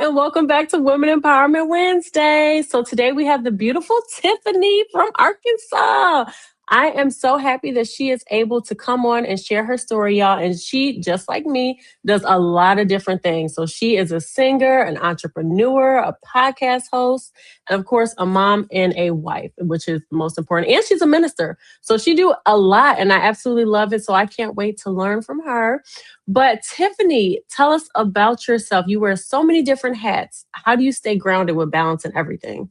and welcome back to Women Empowerment Wednesday. So today we have the beautiful Tiffany from Arkansas. I am so happy that she is able to come on and share her story, y'all. And she, just like me, does a lot of different things. So she is a singer, an entrepreneur, a podcast host, and of course, a mom and a wife, which is the most important. And she's a minister. So she do a lot, and I absolutely love it. So I can't wait to learn from her. But Tiffany, tell us about yourself. You wear so many different hats. How do you stay grounded with balance and everything?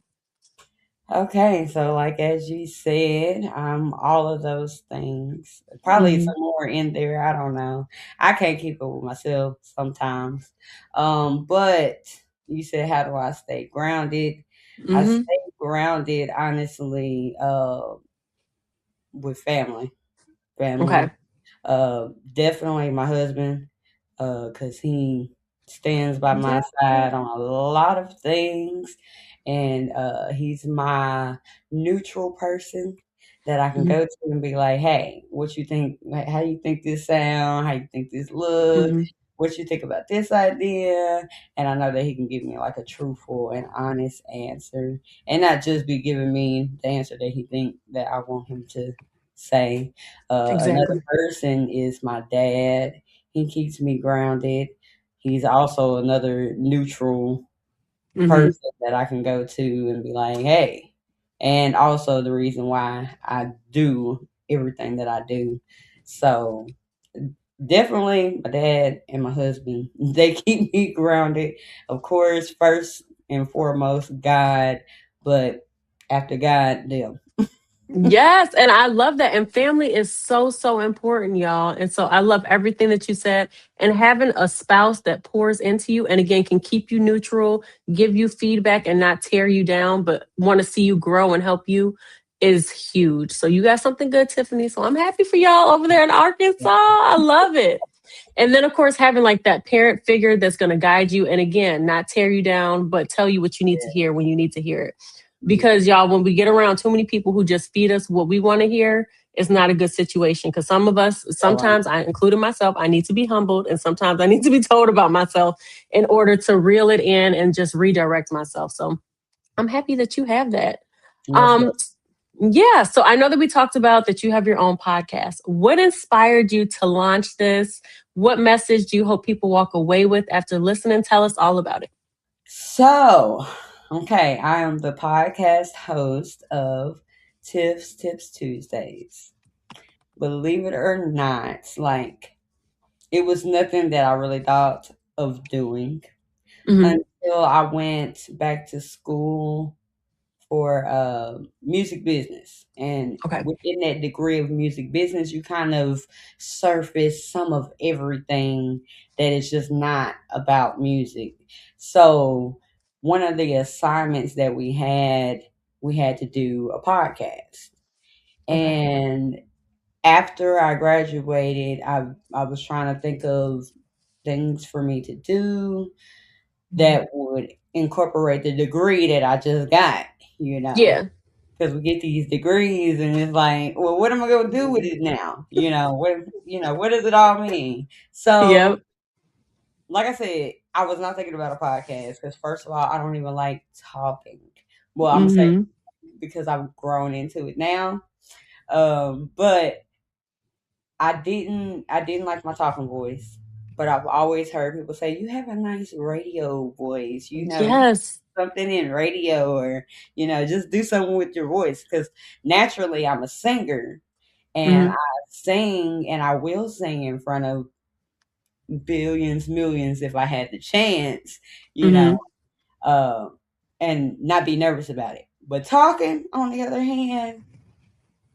Okay, so like as you said, all of those things. Probably Hmm. some more in there. I don't know. I can't keep up with myself sometimes. But you said, how do I stay grounded? I Hmm. stay grounded, honestly, with family. Okay. Family. Definitely my husband, cause he stands by Yeah. my side on a lot of things, and he's my neutral person that I can Hmm. go to and be like, "Hey, what you think? How you think this sound? How you think this look? Hmm. What you think about this idea?" And I know that he can give me like a truthful and honest answer, and not just be giving me the answer that he think that I want him to say. Another Exactly. person is my dad. He keeps me grounded. He's also another neutral Hmm. person that I can go to and be like, hey. And also the reason why I do everything that I do. So definitely my dad and my husband, they keep me grounded. Of course, first and foremost, God, but after God, them. Yes, and I love that. And family is so, so important, y'all. And so I love everything that you said. And having a spouse that pours into you and again can keep you neutral, give you feedback, and not tear you down, but want to see you grow and help you is huge. So you got something good, Tiffany. So I'm happy for y'all over there in Arkansas. I love it. And then, of course, having like that parent figure that's going to guide you and again, not tear you down, but tell you what you need to Yeah, hear when you need to hear it. yeah, Because, y'all, when we get around too many people who just feed us what we want to hear, it's not a good situation. Because some of us, you're right. sometimes I, including myself, I need to be humbled and sometimes I need to be told about myself in order to reel it in and just redirect myself. So I'm happy that you have that. Most Um, yeah, so I know that we talked about that you have your own podcast. What inspired you to launch this? What message do you hope people walk away with after listening? Tell us all about it. So, okay, I am the podcast host of Tips Tips Tuesdays. Believe it or not, like it was nothing that I really thought of doing Hmm. until I went back to school for music business. And Okay. within that degree of music business, you kind of surface some of everything that is just not about music. So, one of the assignments that we had to do a podcast. Okay. And after I graduated, I was trying to think of things for me to do Mhm. that would incorporate the degree that I just got, you know. Yeah. Because we get these degrees and it's like, well, what am I gonna do with Mhm. it now? What does it all mean? So, Yep. like I said, I was not thinking about a podcast because first of all, I don't even like talking. Well, I'm gonna say Hmm. because I've grown into it now. But I didn't like my talking voice. But I've always heard people say, you have a nice radio voice, do Yes. something in radio or, just do something with your voice. Because naturally I'm a singer and I Hmm. sing and I will sing in front of billions, millions if I had the chance, you know, Hmm. uh, and not be nervous about it. But talking, on the other hand,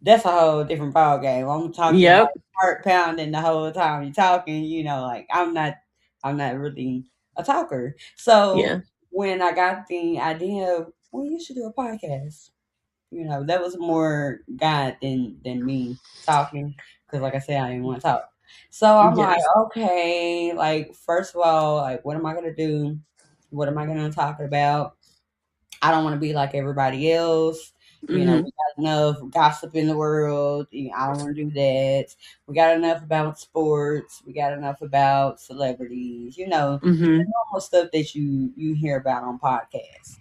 that's a whole different ball game. I'm talking like Yep. heart pounding the whole time you're talking, like I'm not really a talker. So Yeah. when I got the idea of, well, you should do a podcast, that was more God than me talking. Because like I said, I didn't want to talk. So I'm like, Yes. okay, like first of all, like what am I gonna do? What am I gonna talk about? I don't want to be like everybody else. Mm-hmm. We got enough gossip in the world. I don't want to do that. We got enough about sports. We got enough about celebrities. The Mm-hmm. normal stuff that you hear about on podcasts.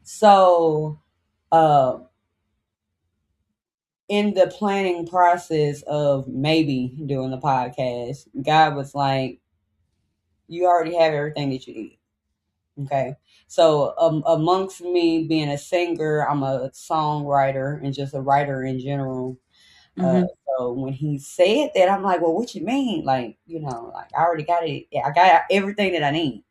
So, uh, in the planning process of maybe doing the podcast, God was like, "You already have everything that you need." Okay. So, amongst me being a singer, I'm a songwriter and just a writer in general. Uh, Mm-hmm. so when he said that, I'm like, well, what you mean? Like, like I already got it. Yeah, I got everything that I need.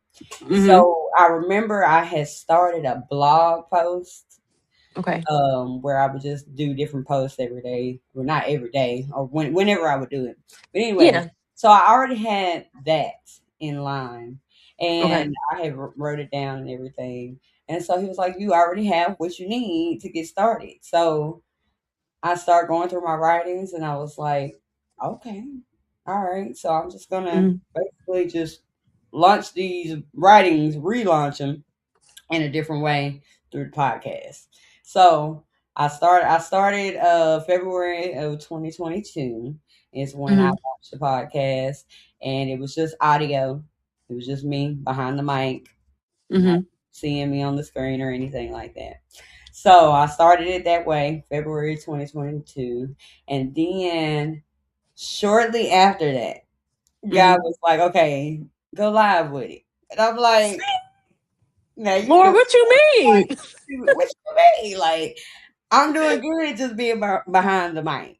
Mm-hmm. So I remember I had started a blog post, Okay. where I would just do different posts every day. Well, not every day, or whenever I would do it. But anyway, Yeah. so I already had that in line, Okay. and I had wrote it down and everything. And so he was like, "You already have what you need to get started." So I started going through my writings, and I was like, "Okay, all right." So I'm just gonna Mm-hmm. basically just launch these writings, relaunch them in a different way through the podcast. So I started February of 2022 is when I Mm-hmm. launched the podcast, and it was just audio. It was just me behind the mic, not Mm-hmm. seeing me on the screen or anything like that. So I started it that way, February 2022, and then shortly after that, God Mm-hmm. was like, "Okay, go live with it," and I'm like, "Now you Lord, know." what you mean? What you mean? Like, I'm doing good just being behind the mic.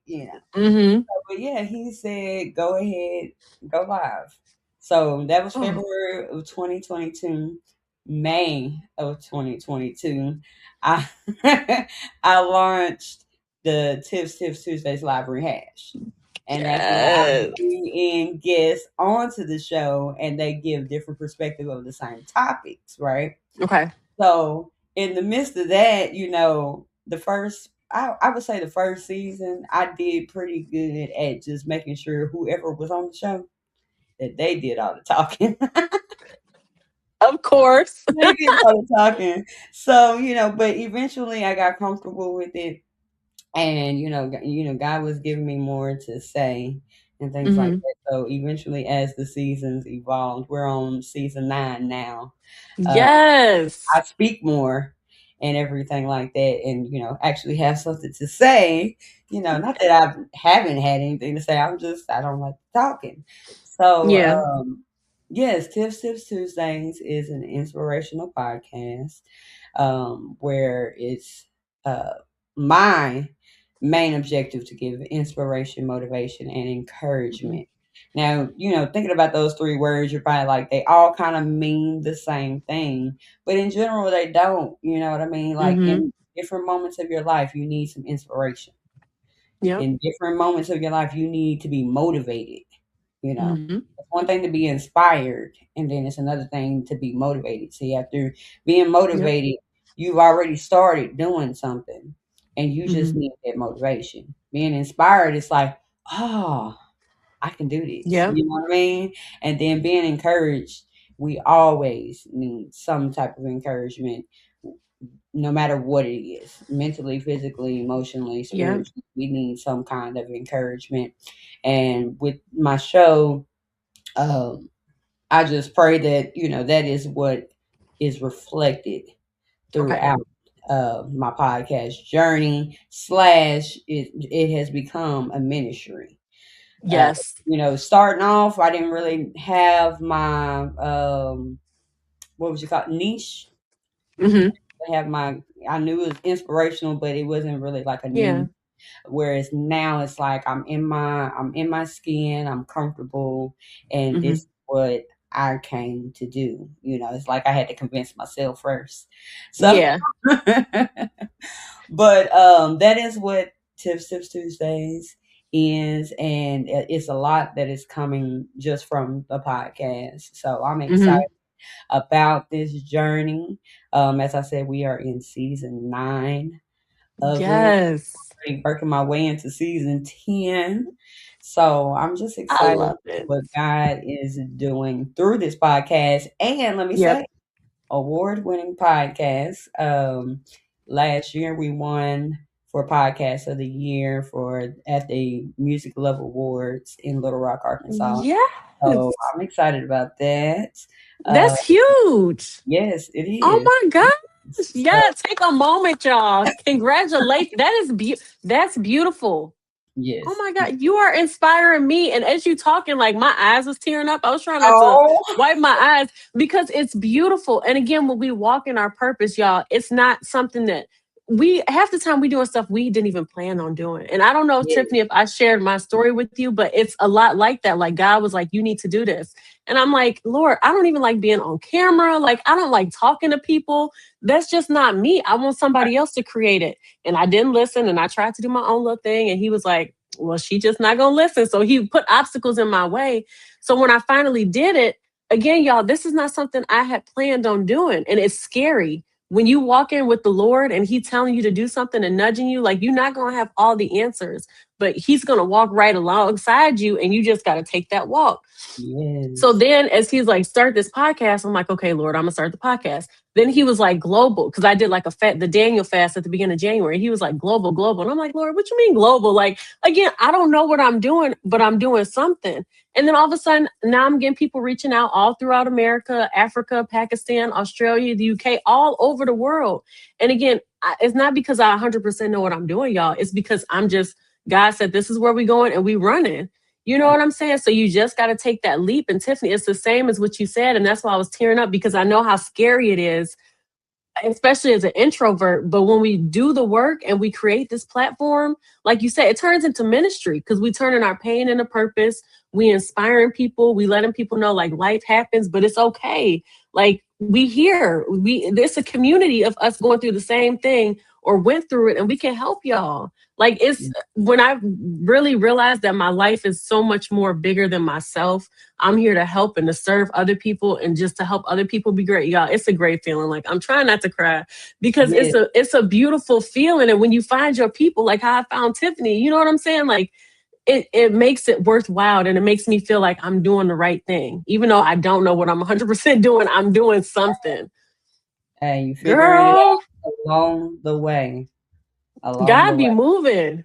Mm-hmm. But yeah, he said, go ahead, go live. So that was Oh, February of 2022. May of 2022, I I launched the Tips Tuesdays Live Rehash. And that's where I yes. bring in guests onto the show, and they give different perspective of the same topics, right? Okay. So in the midst of that, I would say the first season, I did pretty good at just making sure whoever was on the show that they did all the talking. Of course. They did all the talking. So, but eventually I got comfortable with it, and God was giving me more to say and things like Mm-hmm. that. So eventually, as the seasons evolved, we're on season 9 now. Uh, I Yes. speak more and everything like that, and actually have something to say. Not that I haven't had anything to say. I don't like talking. So, Yeah. yes, Tips Tuesdays is an inspirational podcast, where it's my main objective to give inspiration, motivation, and Mm-hmm. encouragement. Now, thinking about those three words, you're probably like, they all kind of mean the same thing, but in general, they don't. You know what I mean? Like, Mm-hmm. in different moments of your life, you need some inspiration. Yep. In different moments of your life, you need to be motivated. You know, Mm-hmm. it's one thing to be inspired, and then it's another thing to be motivated. See, after being Yep. motivated, you've already started doing something, and you just Mm-hmm. need that motivation. Being inspired, it's like, oh, I can do this. Yep. You know what I mean? And then being encouraged, we always need some type of encouragement, no matter what it is, mentally, physically, emotionally, Yep. spiritually. We need some kind of encouragement. And with my show, um, I just pray that, that is what is reflected Okay. throughout my podcast journey, slash it has become a ministry. Uh, Yes. Starting off, I didn't really have my what would you call it, niche. Mm-hmm. I knew it was inspirational, but it wasn't really like a Yeah. niche. Whereas now it's like I'm in my skin, I'm comfortable, and this Mm-hmm. is what I came to do. It's like I had to convince myself first. So, Yeah. but that is what Tips Tuesdays is, and it's a lot that is coming just from the podcast. So I'm excited Mm-hmm. about this journey. As I said, we are in season 9 of it, Yes. working my way into season 10. So I'm just I excited love it. what God is doing through this podcast. And let me Yep. say, award winning podcast. Last year we won. for Podcast of the Year for at the Music Love Awards in Little Rock, Arkansas. So Yes. I'm excited about that. Uh, That's huge. yes, it Oh is. my gosh. So Yeah, take a moment, y'all. Congratulations. That's beautiful. Oh yes. my God, you are inspiring me. And as you talking, like my eyes was tearing up. I was trying not to Oh, wipe my eyes because it's beautiful. And again, when we walk in our purpose, y'all, it's not something that we half the time we doing stuff we didn't even plan on doing. And I don't know, yes, Tiffany, if I shared my story with you, but it's a lot like that. Like God was like, you need to do this. And I'm like, Lord, I don't even like being on camera. Like, I don't like talking to people. That's just not me. I want somebody else to create it. And I didn't listen. And I tried to do my own little thing. And he was like, well, she just not gonna listen. So he put obstacles in my way. So when I finally did it, again, y'all, this is not something I had planned on doing. And it's scary. When you walk in with the Lord and he telling you to do something and nudging you, like you're not gonna have all the answers, but he's gonna walk right alongside you and you just gotta take that walk. So yes, then, as he's like, start this podcast, I'm like, okay, Lord, I'm gonna start the podcast. Then he was like, global, because I did like the Daniel fast at the beginning of January. He was like, global, global. And I'm like, Lord, what you mean global? Like, again, I don't know what I'm doing, but I'm doing something. And then all of a sudden, now I'm getting people reaching out all throughout America, Africa, Pakistan, Australia, the UK, all over the world. And again, it's not because I 100% know what I'm doing, y'all. It's because God said, this is where we going and we running. You know what I'm saying? So you just got to take that leap. And Tiffany, it's the same as what you said. And that's why I was tearing up because I know how scary it is, especially as an introvert. But when we do the work and we create this platform, like you said, it turns into ministry because we turn in our pain into purpose. We inspiring people. We letting people know like life happens, but it's okay. Like we here, there's a community of us going through the same thing or went through it, and we can help y'all. Like it's when I really realized that my life is so much more bigger than myself. I'm here to help and to serve other people and just to help other people be great. Y'all, it's a great feeling. Like I'm trying not to cry because yes, it's a beautiful feeling. And when you find your people, like how I found Tiffany, you know what I'm saying? Like it makes it worthwhile and it makes me feel like I'm doing the right thing. Even though I don't know what I'm 100% doing, I'm doing something. and you figuring it Girl, out along the way. Along the God be way. moving.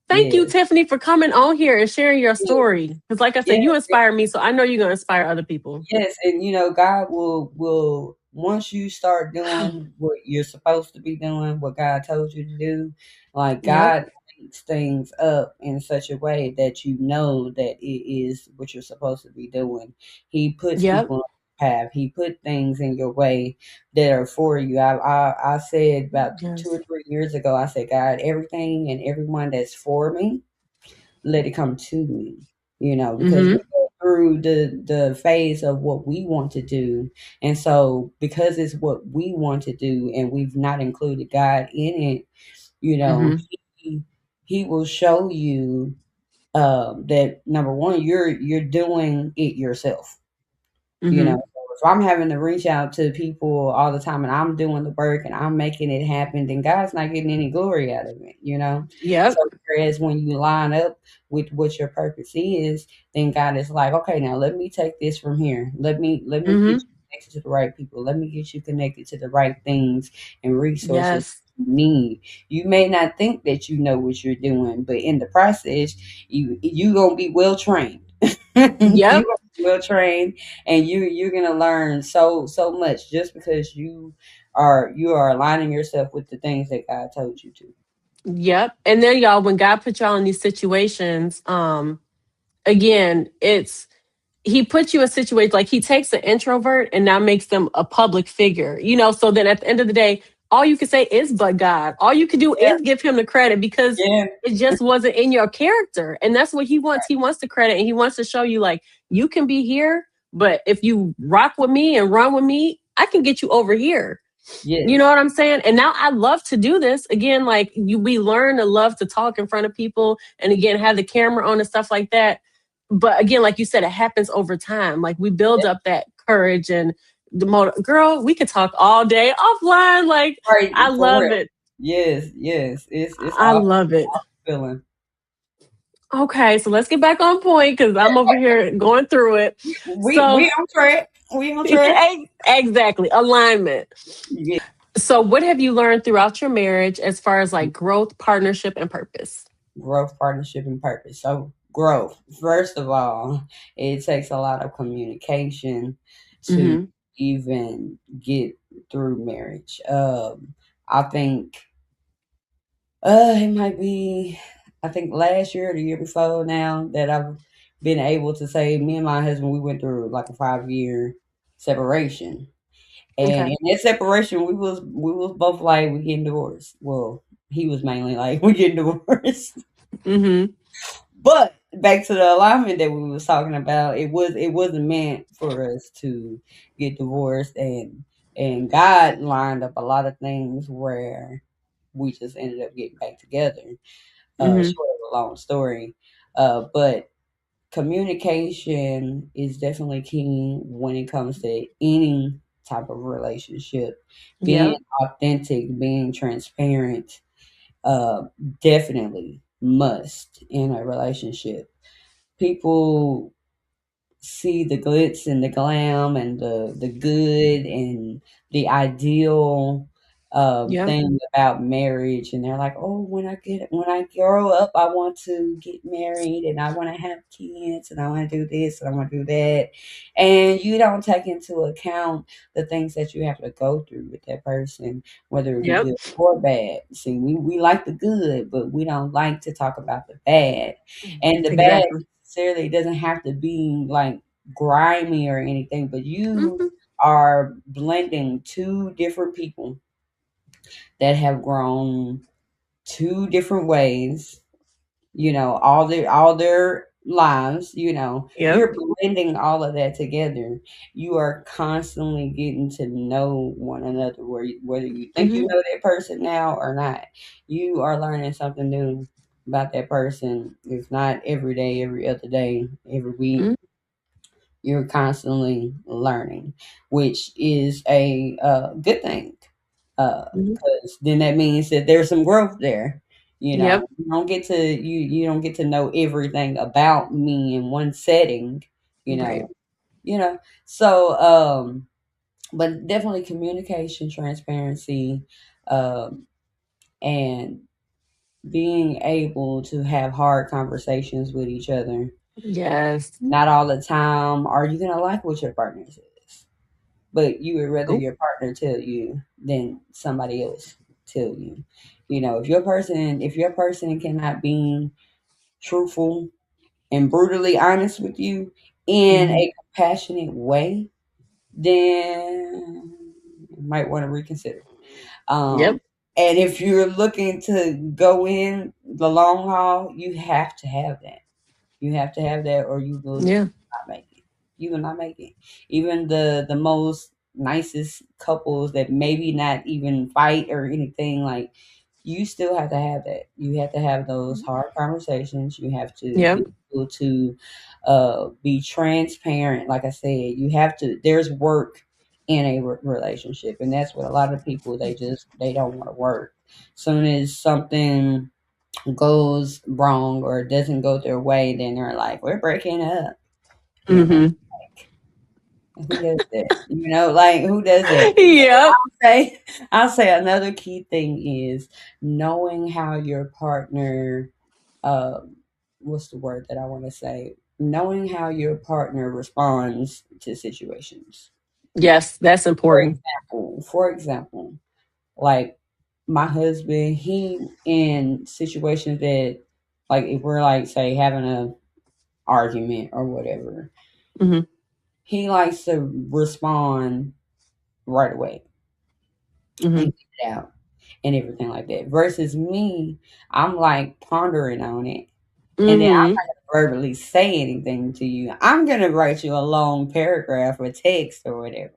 Thank you, Yes. Tiffany, for coming on here and sharing your Yes. story. Because, like I said, you Yes. inspire me, so I know you're gonna inspire other people. Yes, and God will once you start doing what you're supposed to be doing, what God told you to do, like Yep. God makes things up in such a way that you know that it is what you're supposed to be doing. He puts Yep. people on your path. He put things in your way that are for you. I said about two Yes. or 3 years ago, I said, God, everything and everyone that's for me, let it come to me, because we Mm-hmm. go through the phase of what we want to do. And so because it's what we want to do and we've not included God in it, you know, Mm-hmm. he he will show you that number one, you're doing it yourself. Mm-hmm. So if I'm having to reach out to people all the time and I'm doing the work and I'm making it happen, then God's not getting any glory out of it. So Yep. whereas when you line up with what your purpose is, then God is like, okay, now let me take this from here. Let me get Mm-hmm. you connected to the right people. Let me get you connected to the right things and resources Yes. you need. You may not think that you know what you're doing, but in the process, you gonna be well trained. You Yep. gonna be well trained, and you're gonna learn so much just because you are aligning yourself with the things that God told you to. Yep. And then y'all, when God put y'all in these situations, again, it's he puts you in situations like he takes an introvert and now makes them a public figure, so then at the end of the day, all you can say is but God. All you can do Yeah, is give him the credit because yeah, it just wasn't in your character. And that's what he wants. He wants the credit and he wants to show you like you can be here, but if you rock with me and run with me, I can get you over here. You know yes, what I'm saying? And now I love to do this again. Like we learn to love to talk in front of people, and again have the camera on and stuff like that. But again, like you said, it happens over time. Like we build yeah, up that courage and the motive. Girl, we could talk all day offline. Like right, I for love real. it. Yes, yes, it's I all love it. feeling. Okay, so let's get back on point because I'm over here going through it. We So on track. We on track. exactly alignment. Yeah. So, what have you learned throughout your marriage as far as like growth, partnership, and purpose? Growth, partnership, and purpose. So, growth, first of all, it takes a lot of communication to Mm-hmm. even get through marriage. I think it might be, I think last year or the year before now that I've been able to say me and my husband, we went through like a 5 year separation. And Okay. in that separation, we was both like we getting divorced. Well, he was mainly like we getting divorced. Mm-hmm. But back to the alignment that we was talking about, it wasn't meant for us to get divorced, and God lined up a lot of things where we just ended up getting back together. Mm-hmm. Short of a long story, but communication is definitely key when it comes to any type of relationship. Being Yep. authentic, being transparent, uh, definitely must in a relationship. People see the glitz and the glam and the good and the ideal Yep. thing about marriage, and they're like, oh, when I grow up I want to get married and I want to have kids and I want to do this and I want to do that, and you don't take into account the things that you have to go through with that person, whether it be Yep. good or bad. See, we like the good, but we don't like to talk about the bad, and the bad Exactly. necessarily doesn't have to be like grimy or anything, but you Mm-hmm. are blending two different people that have grown two different ways, all their lives, Yep. you're blending all of that together. You are constantly getting to know one another, whether you think you Mm-hmm. know that person now or not. You are learning something new about that person. If not every day, every other day, every week, you're constantly learning, which is a good thing. Mm-hmm. Because then that means that there's some growth there. Yep. You don't get to know everything about me in one setting. You Right. know, you know. So, but definitely communication, transparency, um, and being able to have hard conversations with each other. Yes. Not all the time are you gonna like what your partner says, but you would rather Oh. your partner tell you than somebody else tell you. If your person cannot be truthful and brutally honest with you in Mm-hmm. a compassionate way, then you might want to reconsider. Um, Yep. and if you're looking to go in the long haul, you have to have that. You have to have that, or you will Yeah. not make it. You will not make it. Even the most nicest couples that maybe not even fight or anything, like, you still have to have that. You have to have those hard conversations. You have to be Yep. able to be transparent. Like I said, you have to. There's work in a relationship, and that's what a lot of people, they don't want to work. Soon as something goes wrong or doesn't go their way, then they're like, "We're breaking up." And it's Mm-hmm. like, who does that? Like, who does that? Yep. Say, I'll say another key thing is knowing how your partner. Um, what's the word that I want to say? Knowing how your partner responds to situations. Yes, that's important. For example, like my husband, he in situations that, like, if we're like say having a argument or whatever, Mm-hmm. he likes to respond right away and Mm-hmm. get it out and everything like that. Versus me, I'm like pondering on it, and then I'm Mm-hmm. not gonna verbally say anything to you. I'm gonna write you a long paragraph or text or whatever.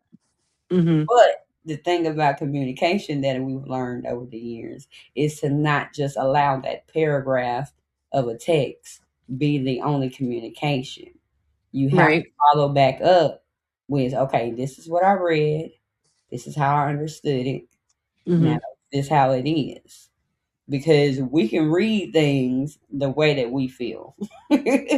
Mm-hmm. But the thing about communication that we've learned over the years is to not just allow that paragraph of a text be the only communication. You have to Right. follow back up with, okay, this is what I read. This is how I understood it. Now, Mm-hmm. this is how it is. Because we can read things the way that we feel.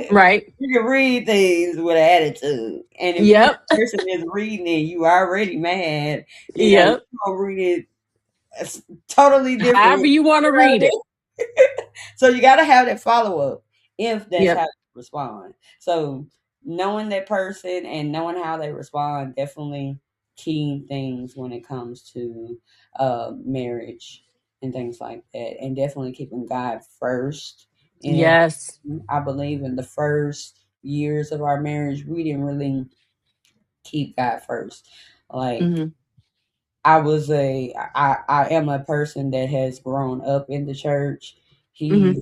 Right. You can read things with an attitude. And if you Yep. the person is reading it, you already mad, you Yep. gonna read it It's totally However different. you want to You know what read I it. mean? So you got to have that follow up if that's how Yep. you respond. So knowing that person and knowing how they respond definitely key things when it comes to marriage and things like that, and definitely keeping God first in Yes. everything. I believe in the first years of our marriage, we didn't really keep God first. Like Hmm. I am a person that has grown up in the church. Hmm.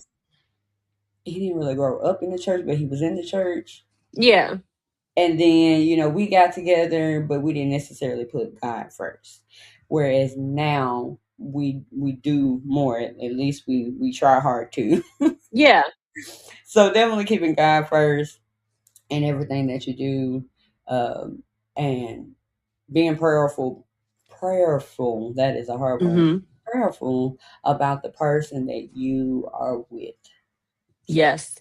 He didn't really grow up in the church, but he was in the church. Yeah. And then, we got together, but we didn't necessarily put God first. Whereas now we do more. At least we try hard to. Yeah. So definitely keeping God first in everything that you do, and being prayerful. That is a hard word. Hmm. Prayerful about the person that you are with. So Yes.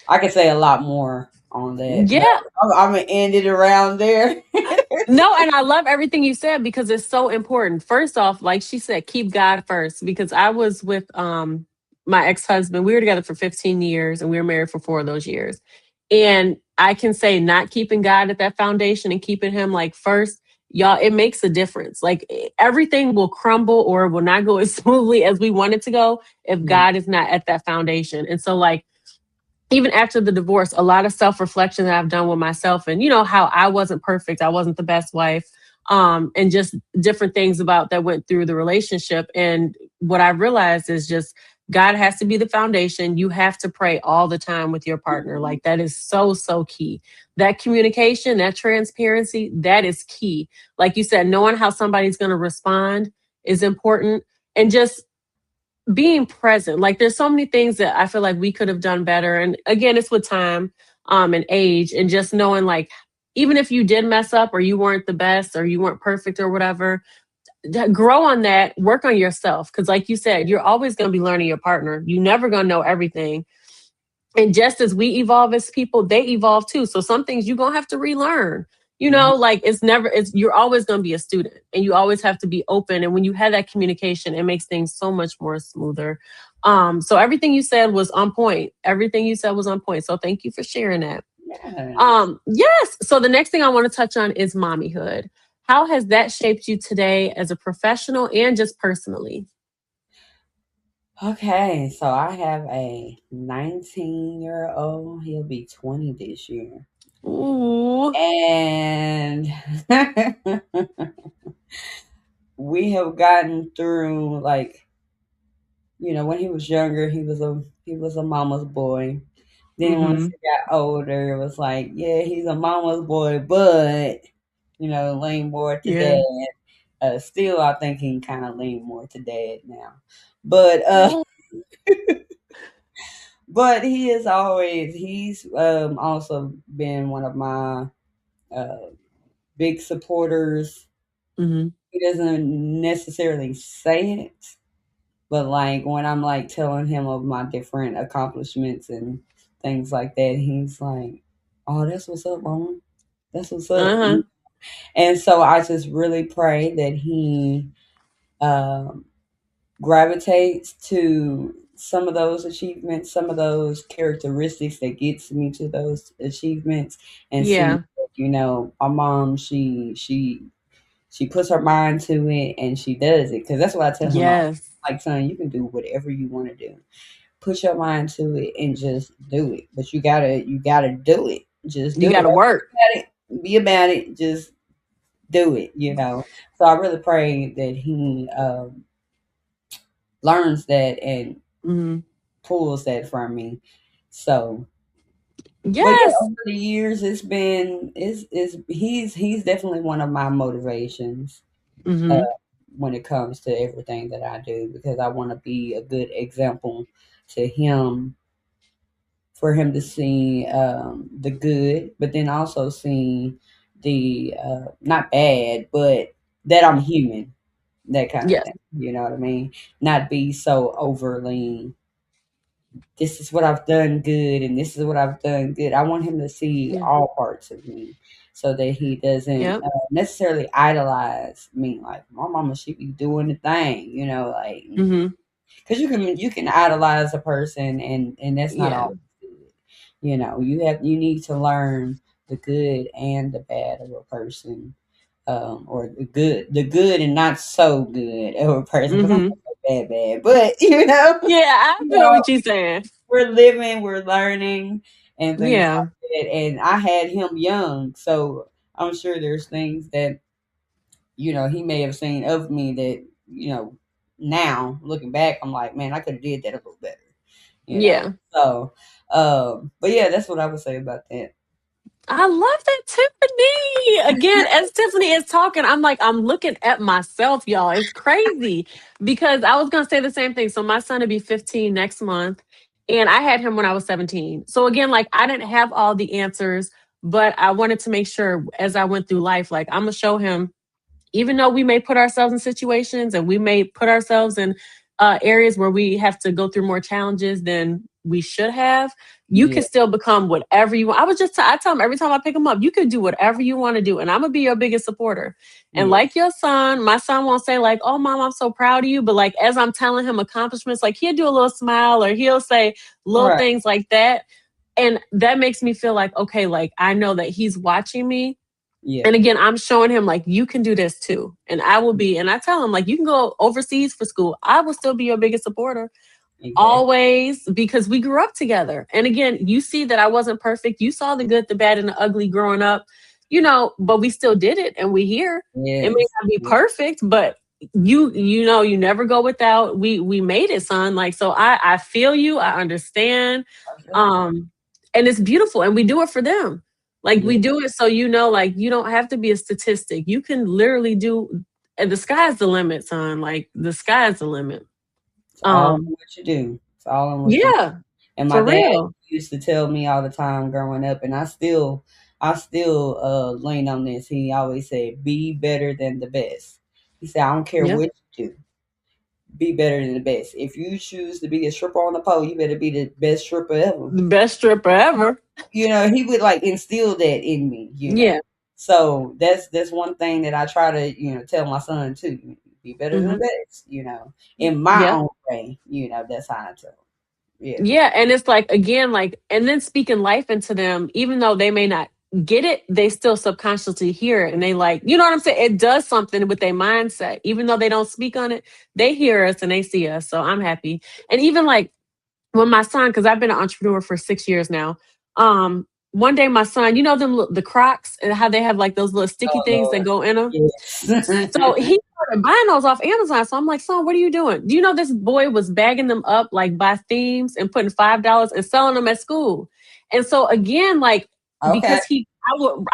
I could say a lot more on that, but Yeah. I'm gonna end it around there. No, and I love everything you said because it's so important. First off, like she said, keep God first. Because I was with my ex-husband. We were together for 15 years and we were married for 4 of those years. And I can say not keeping God at that foundation and keeping him like first, y'all, it makes a difference. Like everything will crumble or will not go as smoothly as we want it to go if Mm, God is not at that foundation. And so like even after the divorce, a lot of self reflection that I've done with myself, and how I wasn't perfect, I wasn't the best wife, and just different things about that went through the relationship. And what I realized is just God has to be the foundation. You have to pray all the time with your partner. mhm, Like that is so, so key. That communication, that transparency, that is key. Like you said, knowing how somebody's going to respond is important. And just being present. Like there's so many things that I feel like we could have done better. And again, it's with time and age and just knowing like even if you did mess up or you weren't the best or you weren't perfect or whatever, grow on that, work on yourself. Cause like you said, you're always gonna be learning your partner. You never gonna know everything. And just as we evolve as people, they evolve too. So some things you're gonna have to relearn. mhm. Like it's you're always gonna be a student and you always have to be open. And when you have that communication, it makes things so much more smoother. So everything you said was on point. Everything you said was on point. So thank you for sharing that. Yes. Yes. So the next thing I want to touch on is mommyhood. How has that shaped you today as a professional and just personally? Okay, so I have a 19-year-old. He'll be 20 this year. Ooh. And we have gotten through, like, when he was younger, he was a mama's boy. Then once Mm-hmm. he got older, it was like, yeah, he's a mama's boy, but lean more to dad. Yeah. Still, I think he kind of lean more to dad now, but Oh. but he's also been one of my uh, big supporters. Mm-hmm. He doesn't necessarily say it, but like when I'm like telling him of my different accomplishments and things like that, he's like, "Oh, that's what's up, mama. That's what's up." Uh-huh. And so I just really pray that he um, gravitates to some of those achievements, some of those characteristics that gets me to those achievements, and see, Yeah. my mom, she puts her mind to it and she does it. Because that's what I tell him. I'm Yes. like, son, you can do whatever you want to do. Put your mind to it and just do it. But you gotta do it. Just You do it. got to Don't work. be about it. Just do it. So I really pray that he learns that and Mhm. pulls that from me. So, but yeah, Yes. over the years, it's been is he's definitely one of my motivations uh, Mhm. when it comes to everything that I do, because I want to be a good example to him, for him to see the good, but then also see the not bad, but that I'm human, that kind of Yes. thing. You know what I mean? Not be so overly. this is what I've done good and this is what I've done good. I want him to see Yeah. all parts of me so that he doesn't Yep. necessarily idolize me. Like my mama, she be doing the thing, you know, like Mm-hmm. because you can idolize a person and that's not Yeah. all good. You know, you need to learn the good and the bad of a person, or the good and not so good of a person. Because I'm Mm-hmm. not so bad, but you know, Yeah, I you feel know, what you're saying. we're living, we're learning, and things Yeah. like that. And I had him young, so I'm sure there's things that he may have seen of me that now looking back, I'm like, man, I could have did that a little better. You know, Yeah. so but yeah, that's what I would say about that. I love that, Tiffany. Again, as Tiffany is talking, I'm like, I'm looking at myself, y'all. It's crazy because I was going to say the same thing. So my son will be 15 next month, and I had him when I was 17. So again, like I didn't have all the answers, but I wanted to make sure as I went through life, like I'm going to show him even though we may put ourselves in situations and we may put ourselves in areas where we have to go through more challenges than we should have, you can Yeah, still become whatever you want. I tell them every time I pick them up, you can do whatever you want to do. And I'm going to be your biggest supporter. And yeah, like your son, my son won't say like, oh, mom, I'm so proud of you. But like, as I'm telling him accomplishments, like he'll do a little smile or he'll say little right, things like that. And that makes me feel like, okay, like I know that he's watching me yeah, and again, I'm showing him like you can do this too. And I will be, and I tell him like you can go overseas for school. I will still be your biggest supporter exactly. always because we grew up together. And again, you see that I wasn't perfect. You saw the good, the bad, and the ugly growing up, but we still did it and we here. It may Yes, not be yeah, perfect, but you never go without. We made it, son. Like so I feel you, I understand. for sure. Um and it's beautiful and we do it for them. Like Yeah, we do it so like you don't have to be a statistic. You can literally do and the sky's the limit, son. Like the sky's the limit. it's all in Um what you do. It's all in what you do. yeah, And my for dad real. used to tell me all the time growing up, and I still lean on this. He always said, "Be better than the best." He said, "I don't care Yeah. what you do, be better than the best. If you choose to be a stripper on the pole, you better be the best stripper ever." The best stripper ever. He would like instill that in me. Yeah. So that's one thing that I try to tell my son too. Be better than the Hmm. best. In my Yeah. own way. That's how I tell him. Yeah. Yeah. And it's like, again, like, and then speaking life into them, even though they may not get it, they still subconsciously hear it. And they like, you know what I'm saying? It does something with their mindset. Even though they don't speak on it, they hear us and they see us. So I'm happy. And even like, when my son, because I've been an entrepreneur for 6 years now, one day my son, the Crocs and how they have like those little sticky Oh things that Lord. go in them. Yes. So he started buying those off Amazon. So I'm like, son, what are you doing? Do you know this boy was bagging them up like by themes and putting $5 and selling them at school? And so again, like Okay. because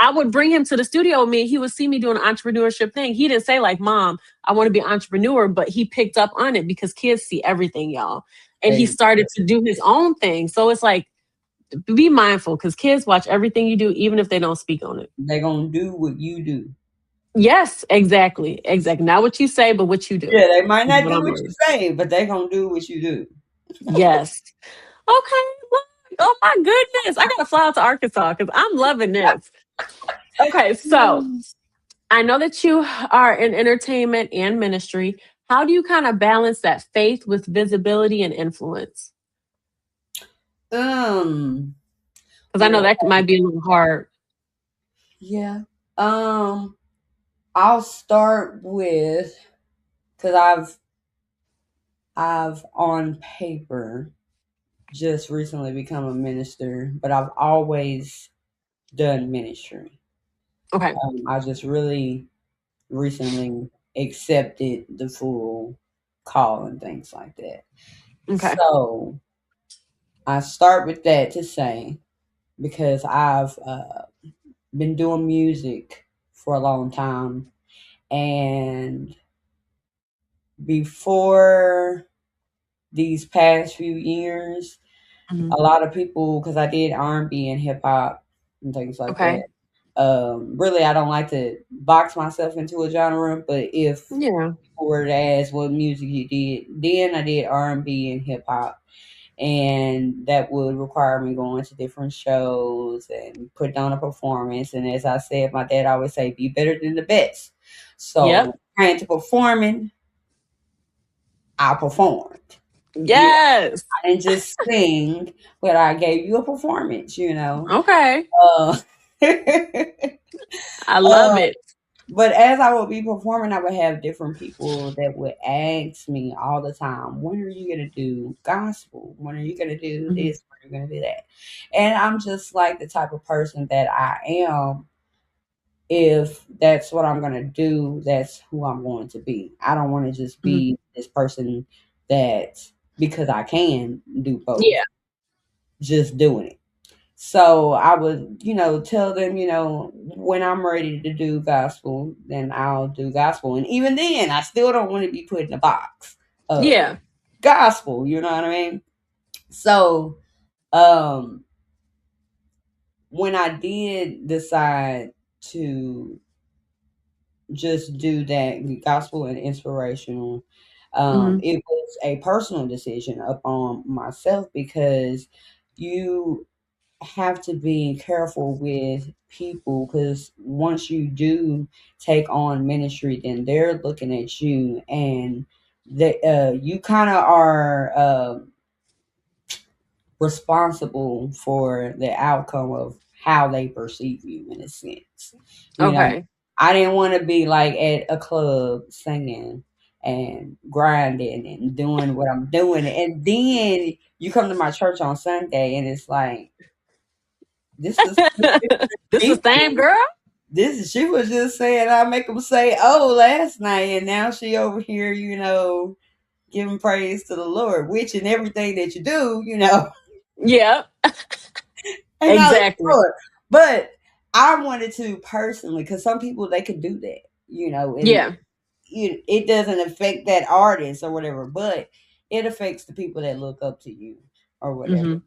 I would bring him to the studio with me. He would see me doing an entrepreneurship thing. He didn't say like, "Mom, I want to be an entrepreneur," but he picked up on it because kids see everything, y'all. And he They started to do his own thing. So it's like, be mindful because kids watch everything you do, even if they don't speak on it. they gonna do what you do. Yes, exactly. Exactly. Not what you say, but what you do Yeah, they might is not what do I'm what you learning. say, but they gonna do what you do. Yes. Okay. Look. Oh my goodness. I gotta fly out to Arkansas because I'm loving this. Okay, so I know that you are in entertainment and ministry. How do you kind of balance that faith with visibility and influence? Um. Because I know Well, that might be a little hard. yeah. Um. I'll start with because I've on paper just recently become a minister, but I've always done ministry. Okay. I just really recently accepted the full call and things like that. Okay. So I start with that to say because I've been doing music for a long time, and before these past few years, Mhm. a lot of people because I did R&B and hip hop and things like that. Okay. Really, I don't like to box myself into a genre, but if Yeah. people were to ask what music you did, then I did R&B and hip hop. and that would require me going to different shows and putting on a performance. And as I said, my dad always say, "Be better than the best." So when Yep. it came to performing, I performed. You Yes. I didn't just sing, but I gave you a performance. Okay. Uh, I love uh, it. but as I would be performing, I would have different people that would ask me all the time, "When are you gonna do gospel? When are you gonna do Mhm. this? When are you gonna do that?" And I'm just like the type of person that I am. If that's what I'm gonna do, that's who I'm going to be. I don't want to just Mhm. be this person that, because I can do both, Yeah. just doing it. So I would, tell them, when I'm ready to do gospel, then I'll do gospel. And even then, I still don't want to be put in a box of Yeah. gospel. You know what I mean? So, um, when I did decide to just do that gospel and inspirational, Mhm. it was a personal decision upon myself, because you have to be careful with people, because once you do take on ministry, then they're looking at you, and you kind of are responsible for the outcome of how they perceive you, in a sense. You know, Okay. I didn't want to be like at a club singing and grinding and doing what I'm doing, and then you come to my church on Sunday and it's like, this is This the same girl? she was just saying I make them say, "Oh," last night, and now she over here, giving praise to the Lord, which in everything that you do, Yeah. acknowledge the Exactly. Lord. But I wanted to personally, because some people they could do that, and Yeah. it doesn't affect that artist or whatever, but it affects the people that look up to you or whatever. Mhm.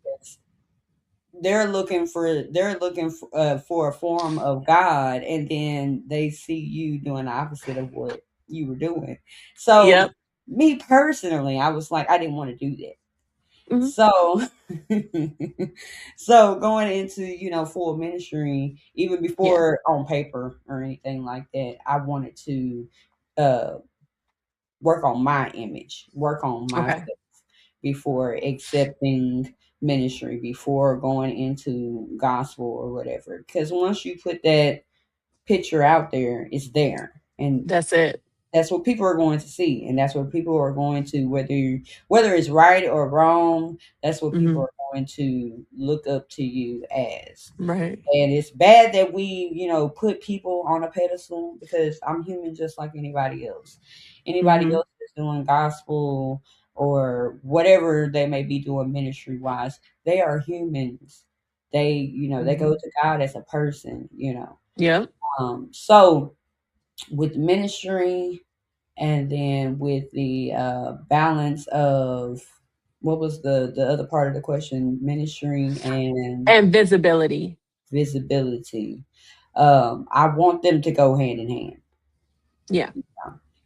They're looking for a form of God, and then they see you doing the opposite of what you were doing. So Yep. me personally, I was like, I didn't want to do that. Mhm. So so going into, full ministry, even Yeah. before on paper or anything like that, I wanted to uh work on my image, work on myself Okay. before accepting ministry, before going into gospel or whatever. Because once you put that picture out there, it's there. And That's it. that's what people are going to see, and that's what people are going to, whether it's right or wrong, that's what people Mhm. are going to look up to you as. Right. And it's bad that we, put people on a pedestal, because I'm human just like anybody else. Anybody Mhm. else that's doing gospel or whatever they may be doing ministry wise, they are humans. They go Mhm. to God as a person. Yep. So with ministry, and then with the balance of, what was the other part of the question? Ministry and And visibility. visibility. I want them to go hand in hand. Yeah.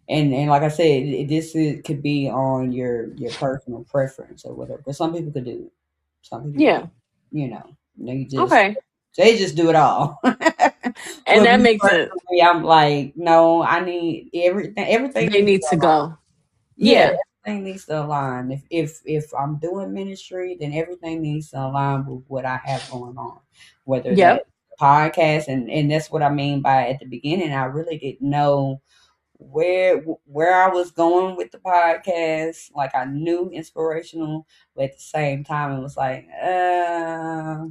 And like I said, could be on your personal preference or whatever. But some people could do it. Some people could do Yeah. it. Okay. They just do it all. And But that me makes it personally, I'm like, no, I need everything. Everything they needs need to to align. go. Yeah, Yeah. everything needs to align. If I'm doing ministry, then everything needs to align with what I have going on. Whether that Yep. podcast, and that's what I mean by, at the beginning, I really didn't know where I was going with the podcast. Like, I knew inspirational, but at the same time it was like, I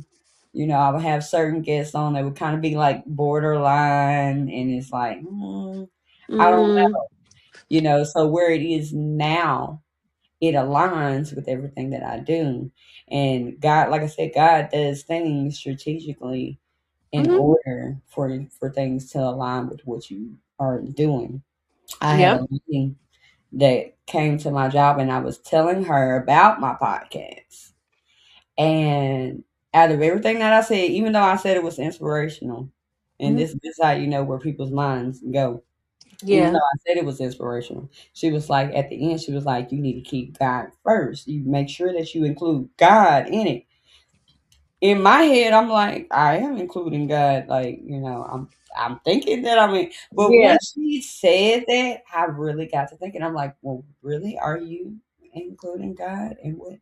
would have certain guests on that would kind of be like borderline, and it's like, I don't Mm, so where it is now, it aligns with everything that I do. And God, like I said, God does things strategically in mhm. order for things to align with what you are doing. I had Yep. a meeting that came to my job, and I was telling her about my podcast. And out of everything that I said, even though I said it was inspirational, and Mhm. this is how you know where people's minds go. Even though Yeah. I said it was inspirational, she was like, at the end, she was like, you need to keep God first. You make sure that you include God in it. In my head, I'm like, I am including God. Like, I'm thinking that I'm in. But Yeah. when she said that, I really got to thinking. I'm like, well, really, are you including God in what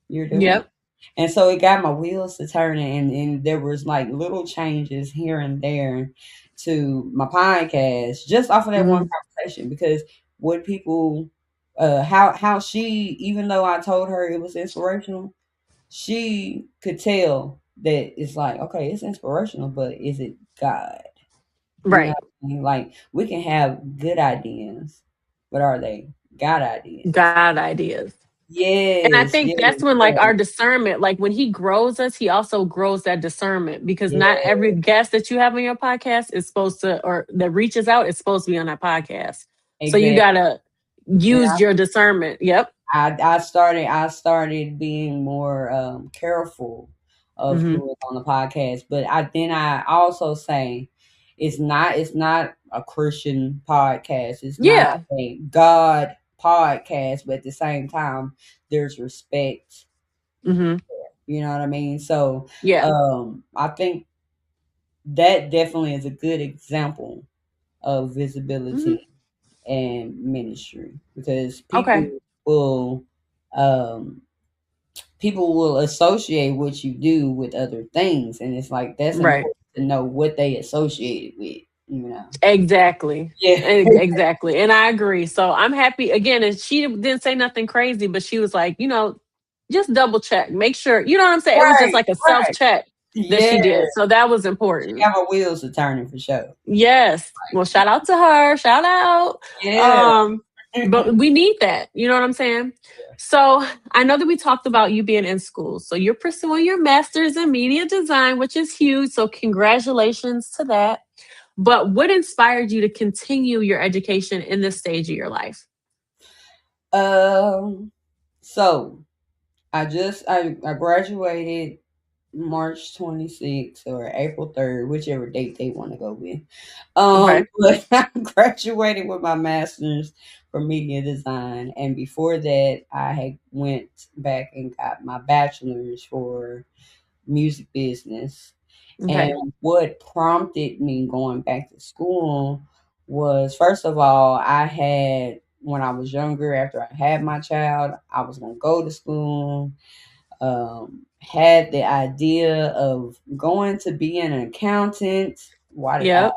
you're doing? Yep. And so it got my wheels to turning, and there was like little changes here and there to my podcast just off of that one Hmm. conversation. Because what people, how she, even though I told her it was inspirational, she could tell that it's like, okay, it's inspirational, but is it God? You know Right. what I mean? Like, we can have good ideas, but are they God ideas? God ideas. And I Yes, think yes, that's when like yes, our discernment, like when he grows us, he also grows that discernment because not every yes, guest that you have on your podcast is supposed to, or that reaches out is supposed to be on that podcast. So you exactly. gotta And use your discernment. Yep. I started being more careful of Hmm. who is on the podcast, but I also say it's not a Christian podcast. It's not Yeah. a God podcast, but at the same time, there's respect. Hmm. You know what I mean? So Yeah. I think that definitely is a good example of Hmm. visibility and ministry, because Okay. will um people will associate what you do with other things, and it's like that's Right. important to know what they associate it with. Exactly. Yeah. Exactly. And I agree. So I'm happy again. And she didn't say nothing crazy, but she was like, just double check, make sure, you know what I'm saying? It was just Right, like a self right. check that Yeah, she did. So that was she important. got my wheels are turning for sure. Yes. Well, shout out to her. Shout out. Yeah. Um, but we need that. You know what I'm saying? So I know that we talked about you being in school. So you're pursuing your master's in media design, which is huge. So congratulations to that. But what inspired you to continue your education in this stage of your life? um so I graduated March 26th or April 3rd, whichever date they want to go with. Okay. But I graduated with my master's for media design, and before that, I had went back and got my bachelor's for music business. Okay. And what prompted me going back to school was, first of all, I had when I was younger, after I had my child, I was gonna go to school, had the idea of going to be an accountant. Yep.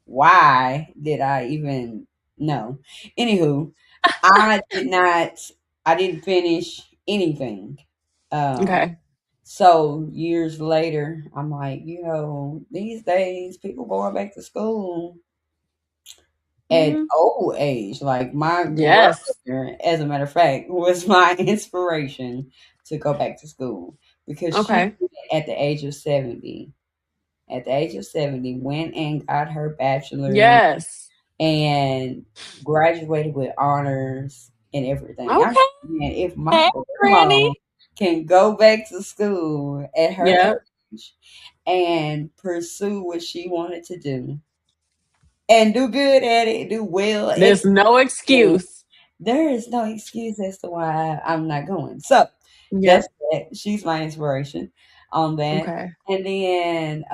Why did I even know? Anywho, I did not. I didn't finish anything. Um, Okay. so years later, I'm like, these days people going back to school at Hmm. old age. Like my Yes. grandmother, as a matter of fact, was my inspiration to go back to school, because she Okay. at the age of 70, went and got her bachelor's Yes. and graduated with honors and everything. I Okay. said, man, if my Hey, Granny. grandma can go back to school at her Yep. age and pursue what she wanted to do and do good at it, do well at There's it, no then excuse. there is no excuse as to why I'm not going. So that's Yep. that. She's my inspiration on that. Okay. And then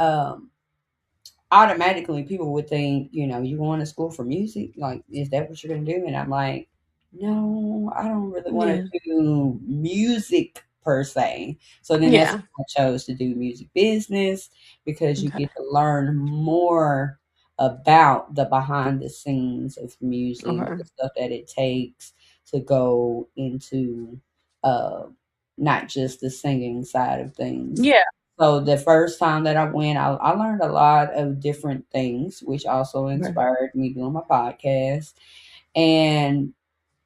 automatically people would think, you going to school for music? Like, is that what you're going to do? And I'm like, no, I don't really want Yeah. to do music per se. So then that's Yeah. when I chose to do music business, because you Okay. get to learn more about the behind the scenes of music, Okay. the stuff that it takes to go into uh, not just the singing side of things. Yeah. So the first time that I went, I learned a lot of different things, which also Okay. inspired me doing my podcast. And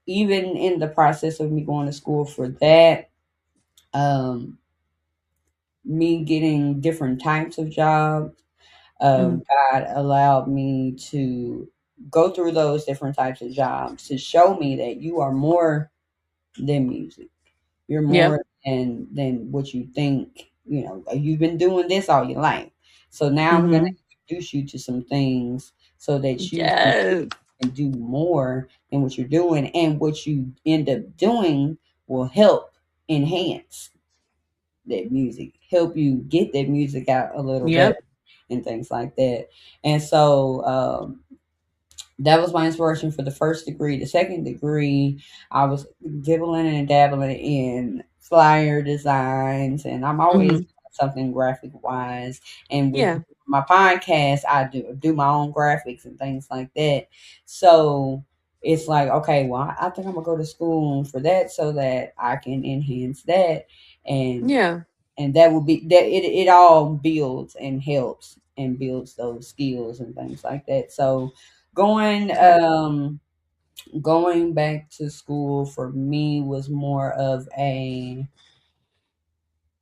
even in the process of me going to school for that, um, me getting different types of jobs, Mm. God allowed me to go through those different types of jobs to show me that you are more than music. You're Yep. more than what you think. You've been doing this all your life. So now I'm gonna Hmm. introduce you to some things so that you can Yes. and do more than what you're doing, and what you end up doing will help enhance that music, help you get that music out a little better Yep. and things like that. And so that was my inspiration for the first degree. The second degree, I was dibbling and dabbling in flyer designs, and I'm always Hmm. doing something graphic wise. And with Yeah. my podcast, I do my own graphics and things like that. So it's like, okay, well, I think I'm gonna go to school for that so that I can enhance that, and Yeah. that would be that it all builds and helps and builds those skills and things like that. So going Okay. going back to school for me was more of a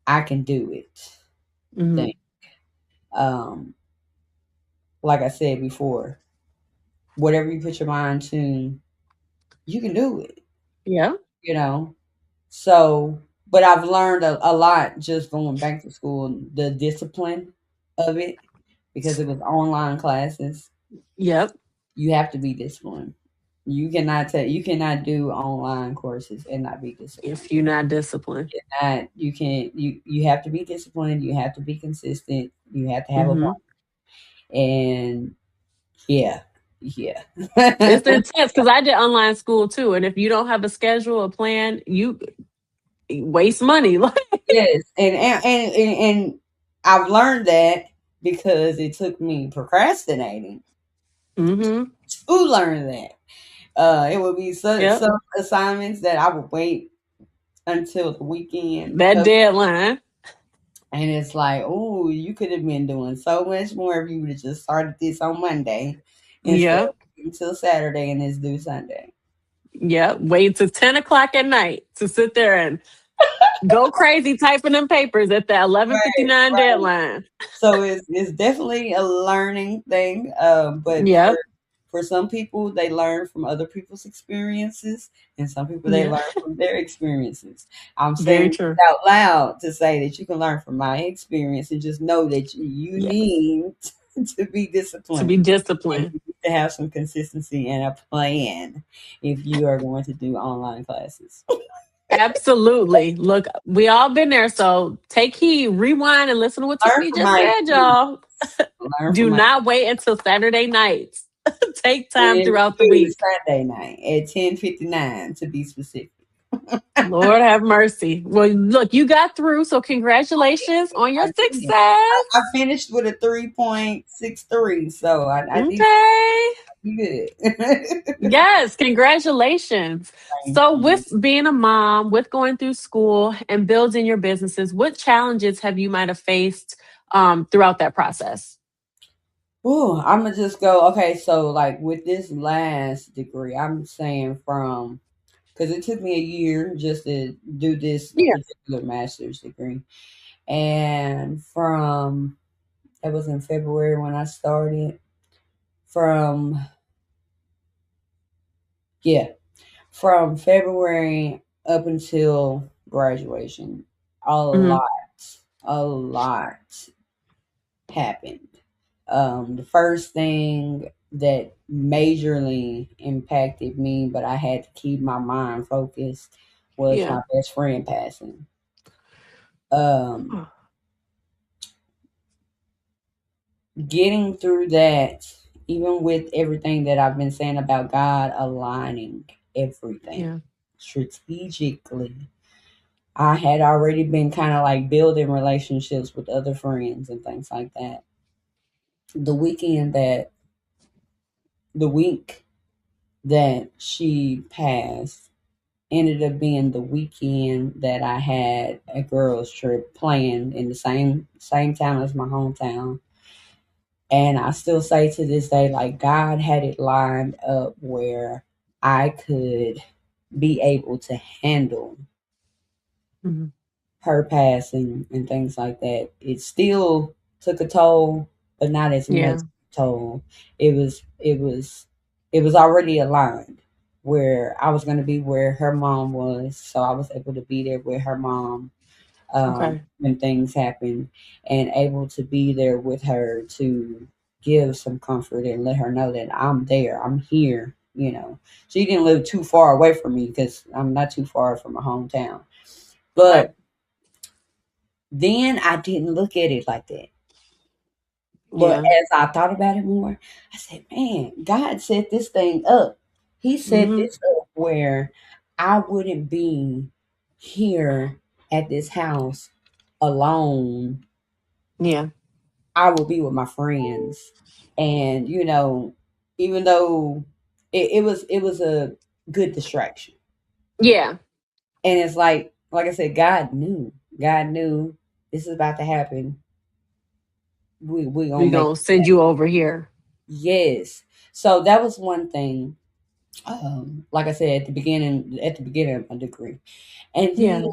I can do it thing. Hmm. um like I said before, whatever you put your mind to, you can do it, Yeah. you know. So but I've learned a lot just going back to school, the discipline of it, because it was online classes. Yep. You have to be disciplined. You cannot do online courses and not be disciplined. If you're not disciplined. You can you have to be disciplined, you have to be consistent, you have to have a plan. Hmm. And yeah, yeah. It's intense because I did online school too, and if you don't have a schedule, a plan, you waste money. Like, Yes, and I've learned that because it took me procrastinating hmm, to learn that. It would be yep, some assignments that I would wait until the weekend. that deadline. And it's like, oh, you could have been doing so much more if you would have just started this on Monday instead of Yep, until Saturday and it's due Sunday. yep. Wait till 10 o'clock at night to sit there and go crazy typing them papers at the Right, 11:59 right. deadline. So it's definitely a learning thing. But Yep, for some people, they learn from other people's experiences, and some people they yeah, learn from their experiences. I'm very saying true. this out loud to say that you can learn from my experience, and just know that you Yes, need to be to disciplined. be And disciplined. you need to have some consistency and a plan if you are going to do online classes. Absolutely. Look, we all been there. So take heed, rewind, and listen to what Learn Tiffany from just my said, y'all. experience. Learn from Do my not wait until Saturday nights. Take time and throughout the do week. Sunday night at 10:59 to be specific. Lord have mercy. Well, look, you got through. So congratulations on your I did. success. I finished with a 3.63, so I think Okay. I'm good. Yes, congratulations. Thank So, you. with being a mom, with going through school and building your businesses, what challenges have you might have faced throughout that process? Ooh, I'm gonna just go. Okay, so like with this last degree, I'm saying from because it took me a year just to do this Yeah. particular master's degree, and from it was in February when I started. From yeah, from February up until graduation, Hmm. a lot happened. The first thing that majorly impacted me, but I had to keep my mind focused, was Yeah. my best friend passing. Um, Oh, Getting through that, even with everything that I've been saying about God aligning everything yeah. strategically, I had already been kind of like building relationships with other friends and things like that. The weekend that, the week that she passed ended up being the weekend that I had a girls trip planned in the same town as my hometown. And I still say to this day, like God had it lined up where I could be able to handle Mhm. her passing and things like that. It still took a toll, but not as much Yeah. toll. It was already aligned where I was going to be where her mom was, so I was able to be there with her mom Okay. when things happened, and able to be there with her to give some comfort and let her know that I'm there, I'm here. She didn't live too far away from me because I'm not too far from my hometown. Okay. But then I didn't look at it like that. But Yeah. as I thought about it more, I said, man, God set this thing up. He set Hmm. this up where I wouldn't be here at this house alone. Yeah. I will be with my friends. And, even though it was a good distraction. Yeah. And it's like I said, God knew. God knew this is about to happen. We gonna We make gonna it send you happen. over here. Yes. So that was one thing. Like I said at the beginning of my degree, and then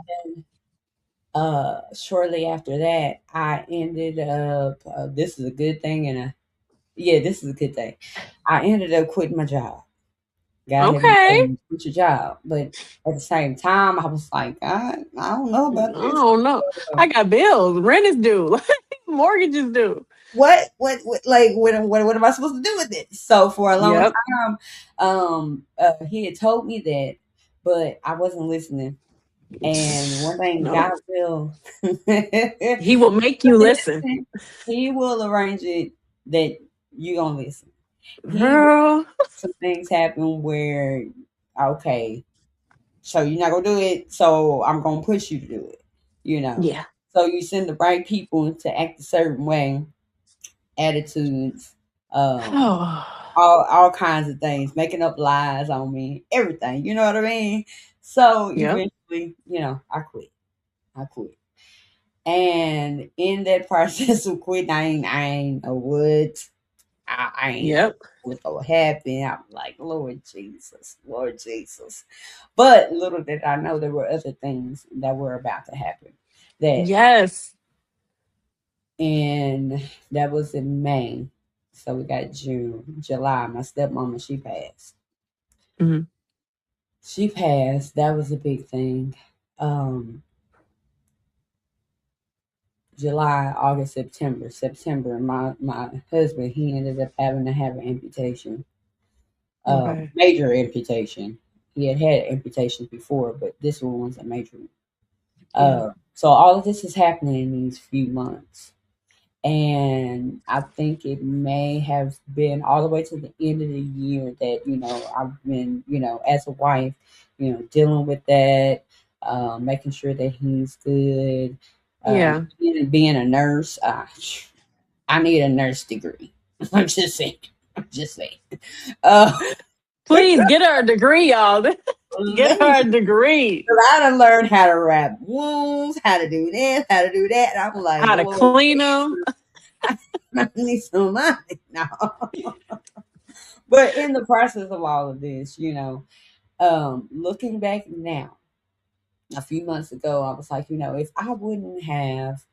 Yeah. shortly after that, I ended up. This is a good thing, yeah, this is a good thing. I ended up quitting my job. God had me Okay. tell me quit your job, but at the same time, I was like, I don't know I about this. don't know. I got bills. Rent is due. Mortgage is due. What like what am I supposed to do with it? So for a long Yep. time, he had told me that, but I wasn't listening. And one thing No. God will He will make you listen. listen, he will arrange it that you gonna listen. He will Girl. make some things happen where, okay, so you're not gonna do it, so I'm gonna push you to do it, you know. Yeah. So you send the right people to act a certain way, attitudes, um, Oh. all kinds of things, making up lies on me, everything. You know what I mean? So Yep. eventually, I quit. I quit. And in that process of quitting, I ain't know what. I ain't know Yep. what's gonna happen. I'm like, Lord Jesus, Lord Jesus. But little did I know there were other things that were about to happen. That Yes. and that was in May. So we got June, July. My stepmama, she passed. Mhm. She passed. That was a big thing. Um, July, August, September. September, my husband, he ended up having to have an amputation. Okay. Major amputation. He had amputations before, but this one was a major one. Yeah. So all of this is happening in these few months. And I think it may have been all the way to the end of the year that I've been as a wife dealing with that, making sure that he's good, Yeah. being a nurse. I need a nurse degree. I'm just saying. I'm just saying. Uh, Please get her a degree, y'all. Get her a Please. degree. 'Cause I done learned how to wrap wounds, how to do this, how to do that. And I'm like, How to Lord, clean them. I need some money now. But in the process of all of this, looking back now, a few months ago, I was like, if I wouldn't have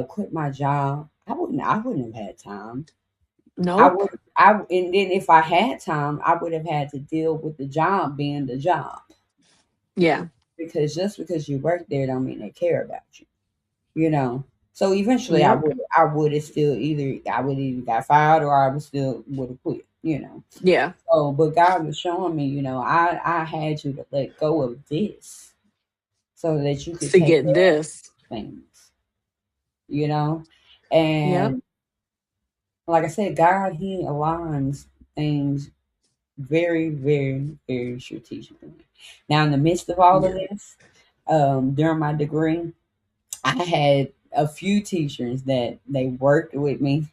quit my job, I wouldn't have had time. I Nope. would and then if I had time, I would have had to deal with the job being the job. Yeah. Because just because you work there don't mean they care about you. You know. So eventually Yep. I would have still I would either got fired or I would have quit, Yeah. So but God was showing me, I had you to let go of this so that you could To take get care of this. things, you know? Yep. And like I said, God he aligns things very, very, very strategically. Now in the midst of all of Yeah. this, during my degree, I had a few teachers that they worked with me.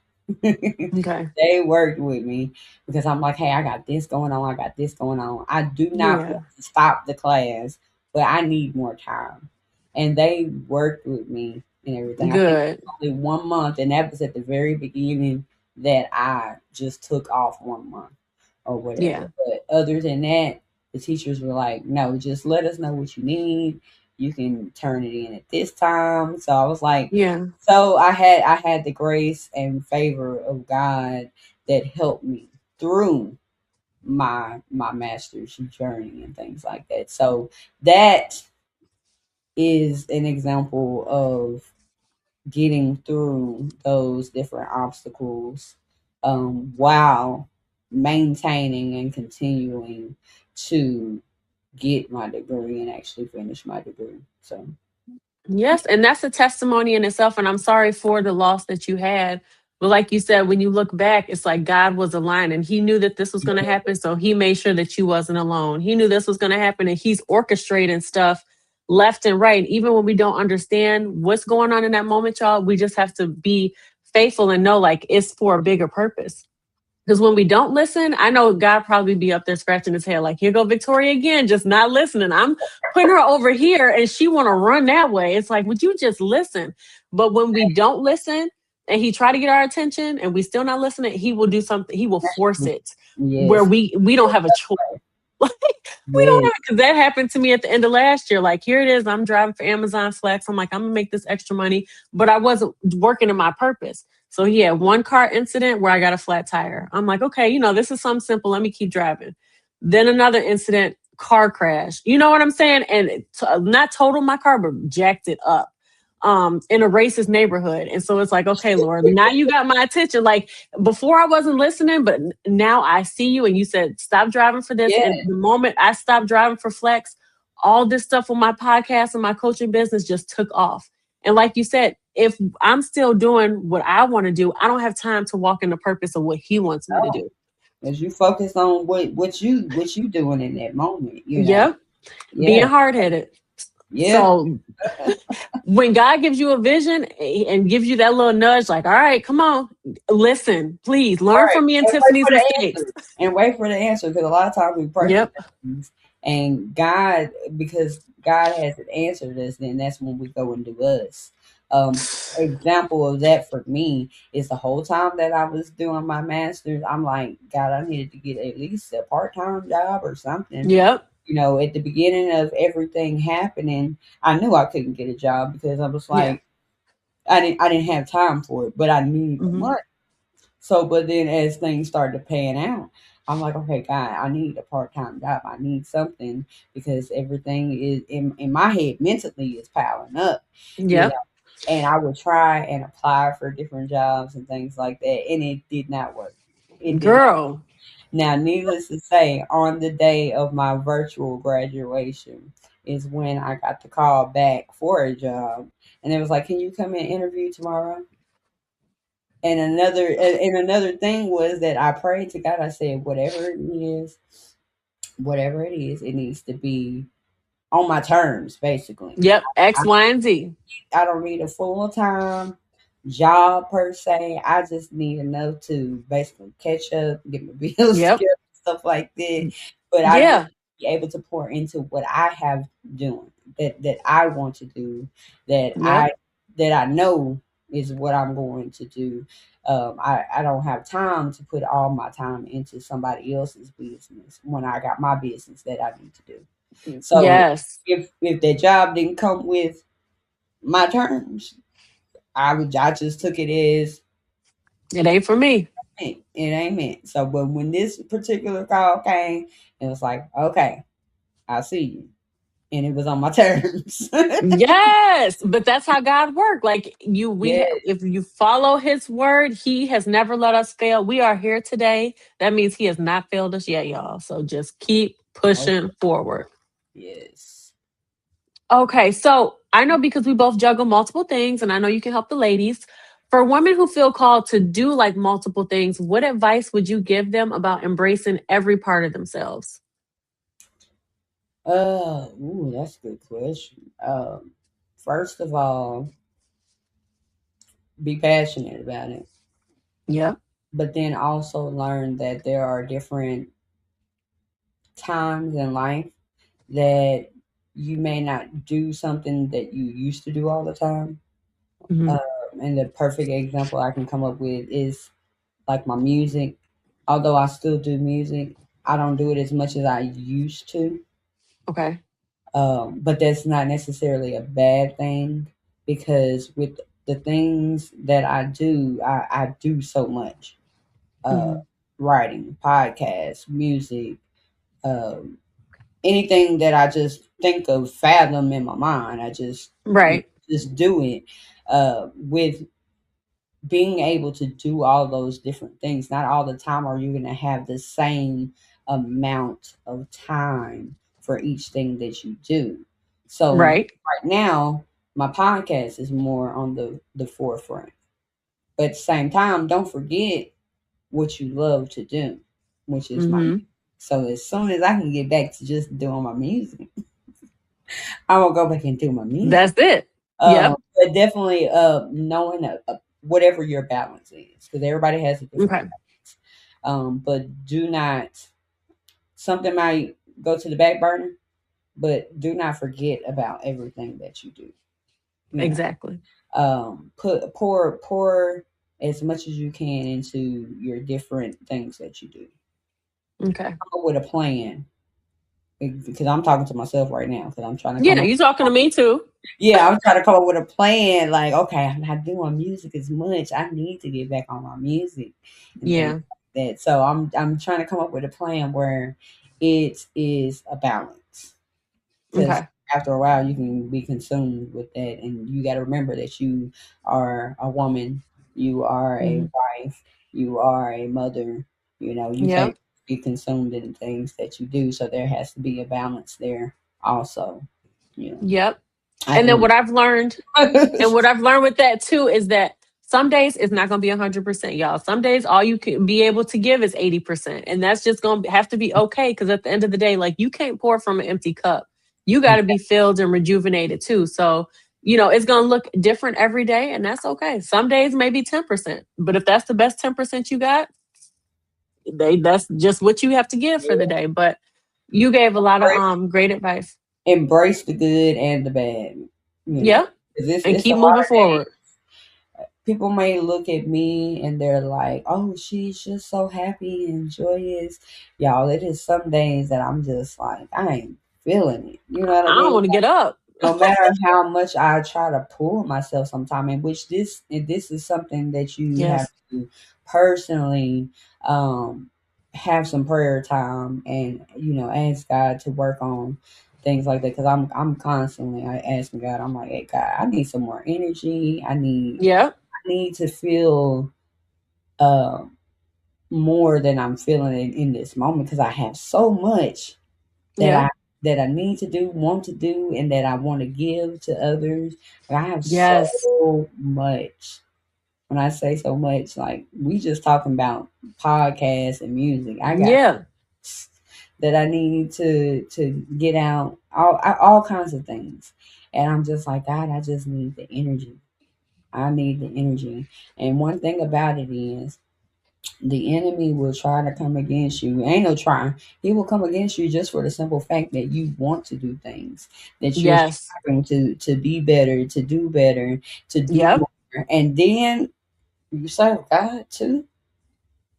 Okay. They worked with me because I'm like, hey, I got this going on. I got this going on. I do not Yeah. want to stop the class, but I need more time. And they worked with me and everything. I think Good. only 1 month, and that was at the very beginning that I just took off 1 month or whatever. Yeah. But other than that, the teachers were like, no, just let us know what you need. You can turn it in at this time. So I was like, Yeah. so I had the grace and favor of God that helped me through my master's journey and things like that. So that is an example of getting through those different obstacles while maintaining and continuing to get my degree and actually finish my degree. So Yes, and that's a testimony in itself. And I'm sorry for the loss that you had. But like you said, when you look back, it's like God was aligning. He knew that this was going to yeah, happen. So he made sure that you wasn't alone. He knew this was going to happen and he's orchestrating stuff left and right. Even when we don't understand what's going on in that moment, y'all, we just have to be faithful and know like it's for a bigger purpose. Because when we don't listen, I know God probably be up there scratching his head, like, here go Victoria again, just not listening. I'm putting her over here and she want to run that way. It's like, would you just listen? But when we don't listen and he try to get our attention and we still not listening, he will do something, he will force it where yes, we don't have a choice. Like, we don't yes, have it because that happened to me at the end of last year. Like, here it is. I'm driving for Amazon Flex. I'm like, I'm gonna make this extra money, but I wasn't working in my purpose. So he had one car incident where I got a flat tire. I'm like, okay, this is something simple. Let me keep driving. Then another incident, car crash. You know what I'm saying? And not total my car, but jacked it up. In a racist neighborhood. And so it's like, okay, Lord, now you got my attention. Like before I wasn't listening, but now I see you and you said, stop driving for this. yeah, And the moment I stopped driving for Flex, all this stuff on my podcast and my coaching business just took off. And like you said, if I'm still doing what I want to do, I don't have time to walk in the purpose of what he wants me to do. as you focus on what you doing in that moment, Yep. Being yeah, hard headed. yeah. So when God gives you a vision and gives you that little nudge, like, all right, come on, listen, please learn Right, from me and and wait Tiffany's for the mistakes. answer. And wait for the answer because a lot of times we pray for Yep. things, and God, because God hasn't answered us, then that's when we go and do us. Example of that for me is the whole time that I was doing my master's, I'm like, God, I needed to get at least a part-time job or something. Yep. At the beginning of everything happening, I knew I couldn't get a job because I was Yeah. like, I didn't have time for it, but I needed the Hmm. money. So, but then as things started to pan out, I'm like, okay, God, I need a part time job. I need something because everything is in my head mentally is piling up, you know. Yep. And I would try and apply for different jobs and things like that, and it did not work. It did not. Girl. Now, needless to say, on the day of my virtual graduation is when I got the call back for a job, and it was like, "Can you come and interview tomorrow?" And another thing was that I prayed to God. I said, whatever it is, it needs to be on my terms, basically. Yep. X, I, Y, and Z. I don't need a full time job per se. I just need enough to basically catch up, get my bills Yep. together, stuff like that. But I need to Yeah. be able to pour into what I have doing that I want to do, that I Yep. that I know is what I'm going to do. I don't have time to put all my time into somebody else's business when I got my business that I need to do. So Yes. if that job didn't come with my terms, I just took it as It ain't for me. it ain't meant. So but when this particular call came, it was like, okay, I see you. And it was on my terms. Yes, but that's how God works. Like Yeah. if you follow His word, He has never let us fail. We are here today. That means He has not failed us yet, y'all. So just keep Oh, pushing forward. yes. Okay, so I know because we both juggle multiple things, and I know you can help the ladies. For women who feel called to do like multiple things, what advice would you give them about embracing every part of themselves? That's a good question. First of all, be passionate about it, Yeah. but then also learn that there are different times in life that you may not do something that you used to do all the time. Hmm. Um, and the perfect example I can come up with is like my music. Although I still do music, I don't do it as much as I used to. Okay. But that's not necessarily a bad thing because with the things that I do so much. Uh, Hmm. Writing, podcasts, music, um, anything that I just think of, fathom in my mind. I just Right. just do it with being able to do all those different things, not all the time are you going to have the same amount of time for each thing that you do. So Right. right now, my podcast is more on the forefront. But at the same time, don't forget what you love to do, which is my music. Mm-hmm. So as soon as I can get back to just doing my music, I will go back and do my music. That's it. Yep. But definitely knowing whatever your balance is, because everybody has a different Okay. balance. But do not, something might go to the back burner, but do not forget about everything that you do. You know, Exactly. pour as much as you can into your different things that you do. Okay. Come up with a plan, because I'm talking to myself right now because I'm trying to come Yeah, up. you talking to me too. Yeah, I'm trying to come up with a plan. Like, okay, I'm not doing music as much. I need to get back on my music and things Yeah. like that. So I'm trying to come up with a plan where it is a balance. Because Okay. after a while, you can be consumed with that, and you got to remember that you are a woman, you are a Hmm. wife, you are a mother. You can't Yep. be consumed in things that you do. So there has to be a balance there, also. You know, Yep. I And then can. what I've learned, and what I've learned with that too, is that some days it's not going to be 100%, y'all. Some days all you can be able to give is 80%. And that's just going to have to be okay. Because at the end of the day, like, you can't pour from an empty cup. You got to be filled and rejuvenated too. So, it's going to look different every day. And that's okay. Some days maybe 10%. But if that's the best 10% you got, that's just what you have to give for the day. But you gave a lot of embrace, great advice. embrace the good and the bad. Yep. 'Cause And it's a keep lot moving of days. forward. People may look at me and they're like, "Oh, she's just so happy and joyous." Y'all, it is some days that I'm just like, I ain't feeling it. You know what I I don't mean? want to get up. No matter how much I try to pull myself sometime, in which this is something that you have Yes. to personally um have some prayer time, and ask God to work on things like that, because I'm constantly I asking God. I'm like, hey God, I need some more energy. Yep. I need to feel uh more than I'm feeling in this moment, because I have so much that I Yep. that I need to do, want to do, and that I want to give to others. Like, I have Yes. so much. When I say so much, like, we just talking about podcasts and music. I got Yeah. that I need to get out, all kinds of things, and I'm just like, God, I just need the energy. I need the energy. And one thing about it is, the enemy will try to come against you. Ain't no trying. He will come against you just for the simple fact that you want to do things, that you're Yes. striving to be better, to do better, to do Yep. more. And then you serve God too.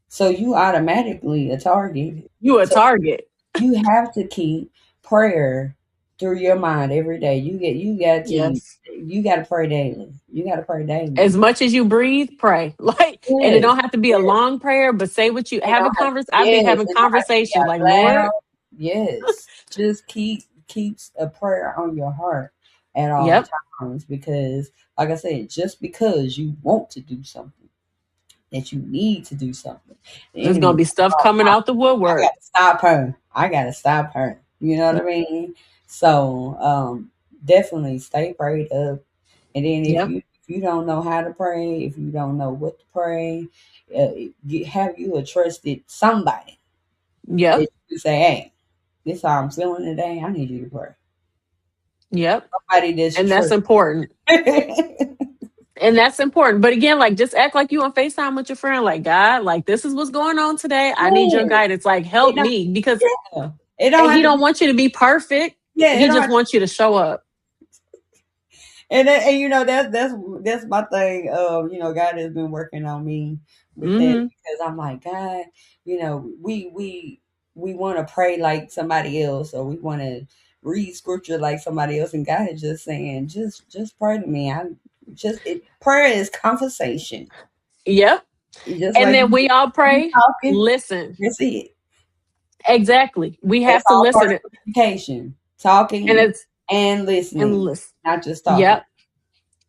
So you automatically a target. You a So target. you have to keep prayer through your mind every day. Yes. You got to pray daily. You got to pray daily. As much as you breathe, pray. Like, and it Yes. don't have to be a Yes. long prayer, but say what you It have a don't have convers. I've been yes, having it don't have to be conversations like, out Lord, loud. Yes. Just keeps a prayer on your heart at all yep, times, because like I said, just because you want to do something, that you need to do something, the there's gonna enemy, be stuff oh, coming out the I woodwork. gotta stop her. I gotta stop her. You know what I mean? So definitely stay prayed up. And then Yep. if you don't know how to pray, if you don't know what to pray, have you a trusted somebody that Yep. you say, "Hey, this how I'm feeling today. I need you to pray." Yep. Somebody that's And that's trusted. important. Yes, And that's important. But again, like, just act like you on FaceTime with your friend, like, God, like, this is what's going on today. I need your guidance. Like, it help don't. me. Because Yeah, it don't and he have to don't be. want you to be perfect. Yeah, it He don't just have to. wants you to show up. And that's my thing. God has been working on me with that, Mm-hmm. because I'm like, God, we want to pray like somebody else, or we want to read scripture like somebody else, and God is just saying, just pray to me. Prayer is conversation. Yep. It's just And like then we all you pray, talking. listen. That's it. Exactly. We That's have to all part listen. of communication. And Talking it's and listening, endless. not just talking. Yep.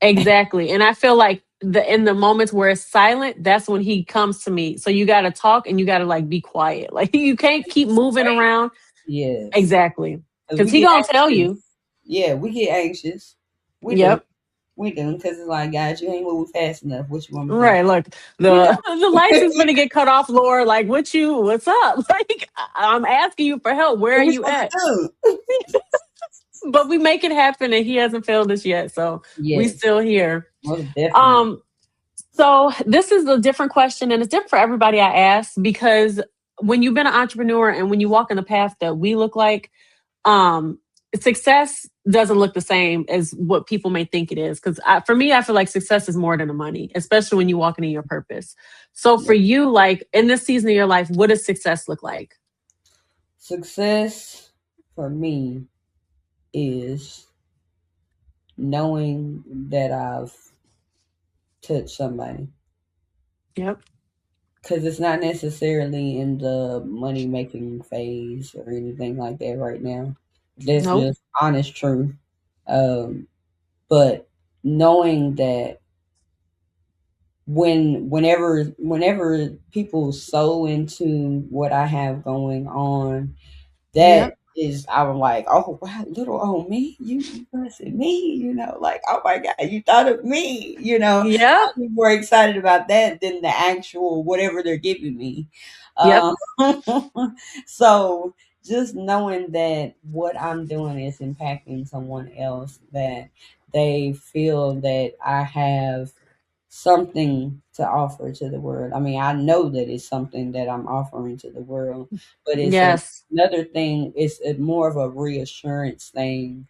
Exactly. And I feel like in the moments where it's silent, that's when he comes to me. So you got to talk and you got to like be quiet. Like you can't keep Just moving wait. around. Yes. Exactly. Because Cuz we he get going to tell anxious. you. Yeah, we get anxious. We do. Yep. We do. Because it's like, guys, you ain't moving fast enough. What you want me to do? Right. Look, You know? the lights is gonna get cut off, Laura. Like, what's up? Like, I'm asking you for help. Where are What we you supposed at? to do? But we make it happen, and he hasn't failed us yet, so we Yes, still here. most definitely. Um, so this is a different question, and it's different for everybody I ask because when you've been an entrepreneur and when you walk in the path that we look like, um success doesn't look the same as what people may think it is because for me I feel like success is more than the money, especially when you're walking in your purpose. So for Yeah. you, like in this season of your life, what does success look like? Success for me is knowing that I've touched somebody. Yep. Because it's not necessarily in the money making phase or anything like that right now. That's Nope. just honest truth. Um, but knowing that whenever people sow into what I have going on, that Yep. is, I'm like, oh wow, little old me, you blessing me, like, oh my God, you thought of me, Yep. I'd be more excited about that than the actual whatever they're giving me. Yep. Um, so just knowing that what I'm doing is impacting someone else, that they feel that I have something to offer to the world. I mean, I know that it's something that I'm offering to the world, but it's Yes. another thing. It's more of a reassurance thing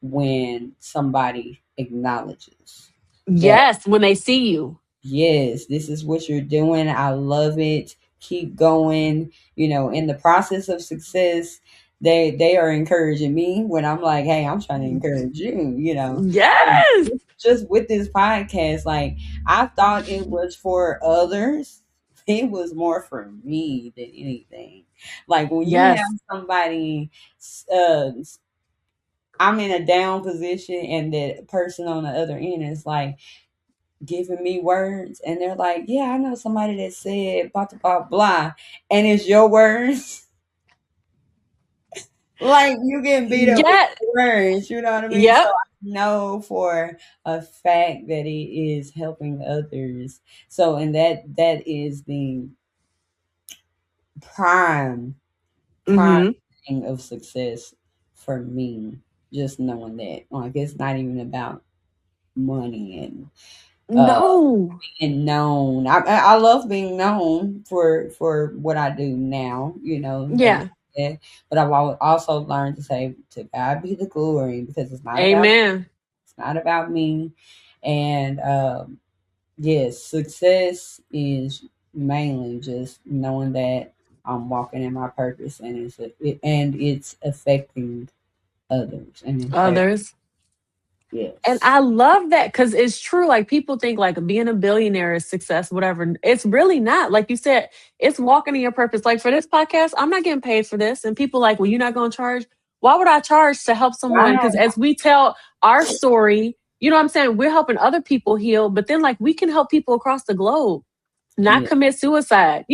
when somebody acknowledges that, Yes, when they see you. yes, this is what you're doing. I love it. Keep going. In the process of success, they are encouraging me when I'm like, hey, I'm trying to encourage you, And Yes. just with this podcast, like, I thought it was for others. It was more for me than anything. Like when you have Yes. somebody, uh, I'm in a down position, and the person on the other end is like giving me words, and they're like, yeah, I know somebody that said blah blah blah blah, and it's your words. Like, you getting beat up with Yeah. words, you know what I mean? So Yep. I know for a fact that it is helping others. So, and that is the prime prime Mm-hmm. thing of success for me. Just knowing that, like, it's not even about money and uh No. being known. I love being known for what I do now, things Yeah. like that. But I've also learned to say, to God be the glory, because Amen. it's not about me. And yes, success is mainly just knowing that I'm walking in my purpose, and it's affecting others and impairing. Others. And Yes. I love that because it's true. Like people think like being a billionaire is success, whatever. It's really not. Like you said, it's walking in your purpose. Like for this podcast, I'm not getting paid for this. And people like, well, you're not going to charge. Why would I charge to help someone? Because Right. as we tell our story, you know what I'm saying? We're helping other people heal, but then like we can help people across the globe not Yeah. commit suicide,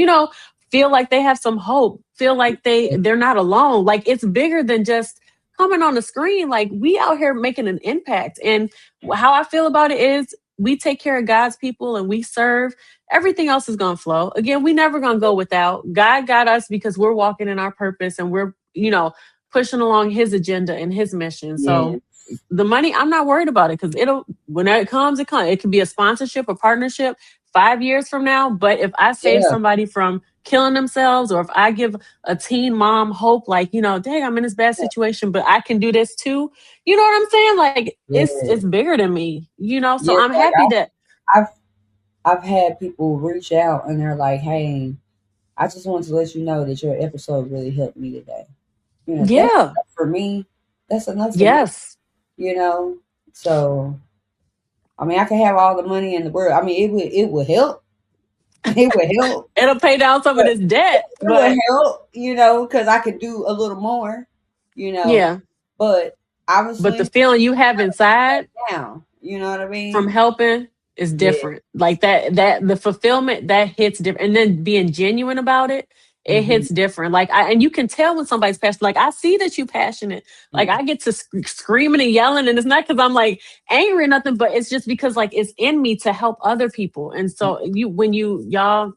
feel like they have some hope, feel like they're not alone. Like it's bigger than just coming on the screen. Like we out here making an impact. And how I feel about it is we take care of God's people and we serve. Everything else is gonna flow. Again, we never gonna go without. God got us because we're walking in our purpose and we're, pushing along his agenda and his mission. Yeah. So the money, I'm not worried about it because it'll when it comes, it comes. It could be a sponsorship, a partnership 5 years from now. But if I save Yeah. somebody from killing themselves, or if I give a teen mom hope, like, dang, I'm in this bad situation, but I can do this too. You know what I'm saying? Like it's Yeah. bigger than me, so Yes, I'm like happy that I've I've had people reach out, and they're like, "Hey, I just want to let you know that your episode really helped me today." That's yeah, enough for me. That's enough for me. yes. You know. So I mean, I can have all the money in the world. I mean, it would help. It would help. It'll pay down some of But this debt, it would but help. Because I could do a little more. You know. yeah. But But obviously, the feeling you have inside now. You know what I from mean? helping. is Yeah. different. Like that the fulfillment that hits different, and then being genuine about it, it Hmm. hits different. Like I and you can tell when somebody's passionate. Like I see that you passionate. Like I get to screaming and yelling, and it's not because I'm like angry or nothing, but it's just because like it's in me to help other people. And so you when you y'all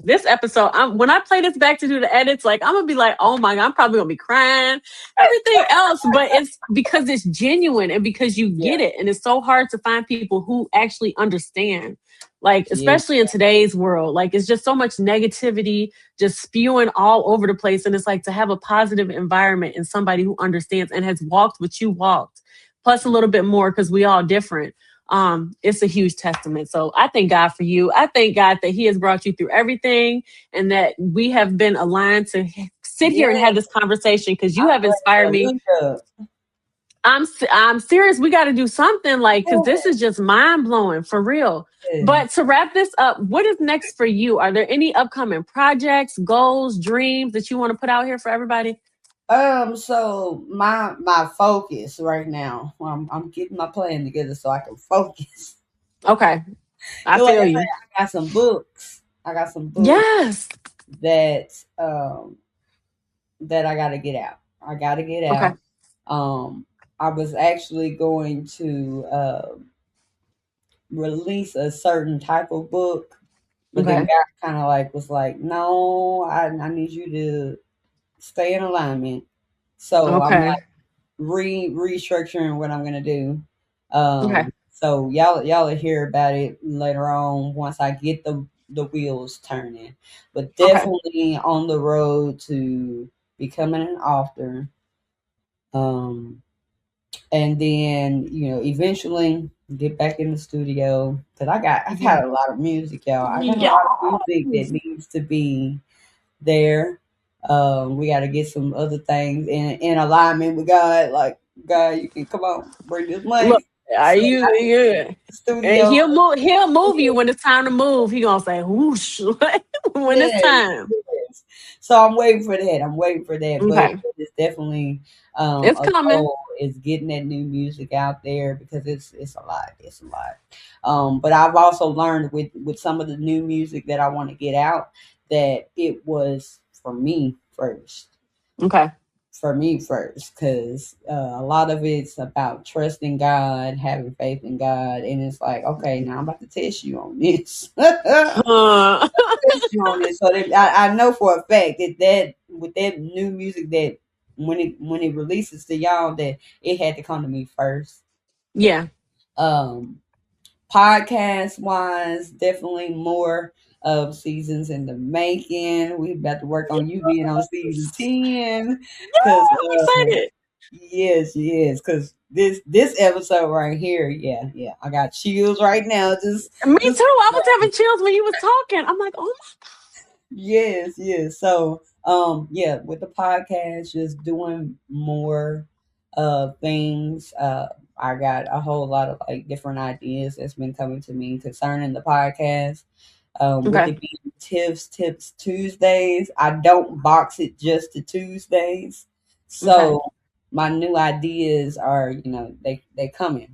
this episode, when I play this back to do the edits, like I'm gonna be like, oh my god, I'm probably gonna be crying, everything else, but it's because it's genuine and because you Yeah. get it, and it's so hard to find people who actually understand. Like, Yeah. especially in today's world, like it's just so much negativity just spewing all over the place. And it's like to have a positive environment and somebody who understands and has walked what you walked, plus a little bit more because we all different, it's a huge testament. So I thank God for you. I thank God that He has brought you through everything and that we have been aligned to sit here and Yeah. have this conversation because you I'm have glad inspired to me. link up. I'm serious. We got to do something like because this Yeah. is just mind blowing for real. But to wrap this up, what is next for you? Are there any upcoming projects, goals, dreams that you want to put out here for everybody? So my focus right now, I'm getting my plan together so I can focus. Okay, I Cause like feel I you. said, I got some books. I got some books Yes. that um that I gotta get out. I gotta get Okay. out. I was actually going to release a certain type of book, but then Okay. God kind of like was like, no, I need you to stay in alignment. So I'm Okay. restructuring what I'm gonna do. Okay. So y'all will hear about it later on once I get the wheels turning. But Okay. definitely on the road to becoming an author. Um, and then eventually get back in the studio because I've Yeah. had a lot of music, y'all. I got a lot of music that Yes. needs to be there. We got to get some other things in alignment with God. Like, God, you can come on, bring this Look, money are so you? I can get Yeah. the And studio. he'll move you when it's time to move. He gonna say whoosh when it's Yes, time. yes. So I'm waiting for that. I'm waiting for that. But Okay, it's definitely it's a coming. goal is getting that new music out there because it's a lot. It's a lot. But I've also learned with some of the new music that I want to get out that it was for me first. Okay. For me first, because a lot of it's about trusting God, having faith in God, and it's like, okay, now I'm about to test you on this. Uh, Test you on this, so that I know for a fact that with that new music that when it releases to y'all that it had to come to me first. yeah. Um, Podcast wise, definitely more of seasons in the making. We about to work on you being on season 10. Cause I'm excited. yes, yes, because this episode right here, yeah, yeah. I got chills right now. Me Just too. I was having chills when you was talking. I'm like, oh yes, yes. So, yeah, with the podcast, just doing more things. I got a whole lot of like different ideas that's been coming to me concerning the podcast. my. With Okay. it being Tips Tuesdays, I don't box it just to Tuesdays. Okay. So my new ideas are, they coming,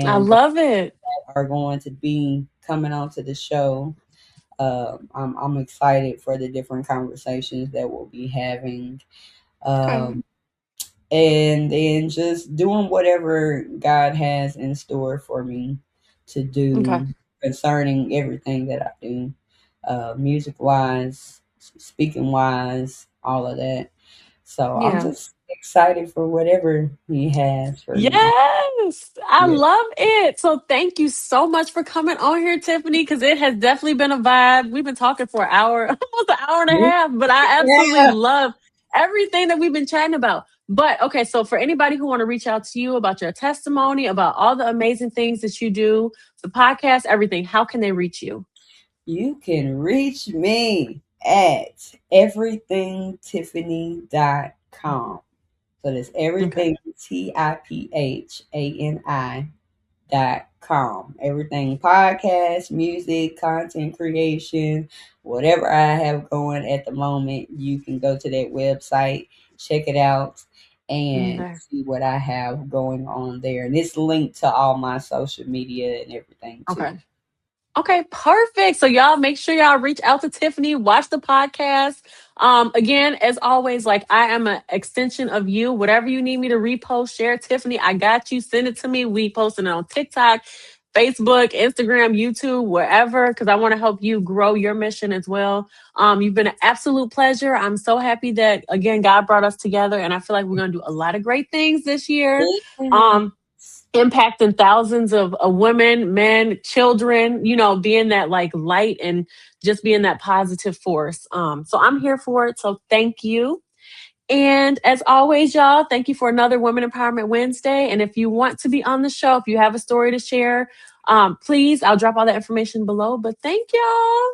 I and the love it. are going to be coming onto the show. I'm excited for the different conversations that we'll be having, Okay. um, and then just doing whatever God has in store for me to Okay. do concerning everything that I do, music wise, speaking wise, all of that. So I'm Yeah. just excited for whatever He has for me. Yes, I Yeah. love it. So thank you so much for coming on here, Tiffany, because it has definitely been a vibe. We've been talking for an hour, almost an hour and a half, but I absolutely Yeah. love everything that we've been chatting about. But okay, so for anybody who want to reach out to you about your testimony, about all the amazing things that you do, the podcast, everything, how can they reach you? You can reach me at everythingtiffany.com. So that's Okay. everything Tiphani.com. Everything podcast, music, content creation, whatever I have going at the moment, you can go to that website, check it out. and Okay. see what I have going on there. And it's linked to all my social media and everything too. Okay. Okay, perfect. So y'all make sure y'all reach out to Tiffany, watch the podcast. Again, as always, like I am an extension of you. Whatever you need me to repost, share, Tiffany, I got you. Send it to me. We posting it on TikTok, Facebook, Instagram, YouTube, wherever, because I want to help you grow your mission as well. You've been an absolute pleasure. I'm so happy that again God brought us together, and I feel like we're gonna do a lot of great things this year. Yeah. Um, Impacting thousands of women, men, children, being that like light and just being that positive force. So I'm here for it. So thank you. And as always, y'all, thank you for another Women Empowerment Wednesday. And if you want to be on the show, if you have a story to share, please, I'll drop all that information below. But thank y'all.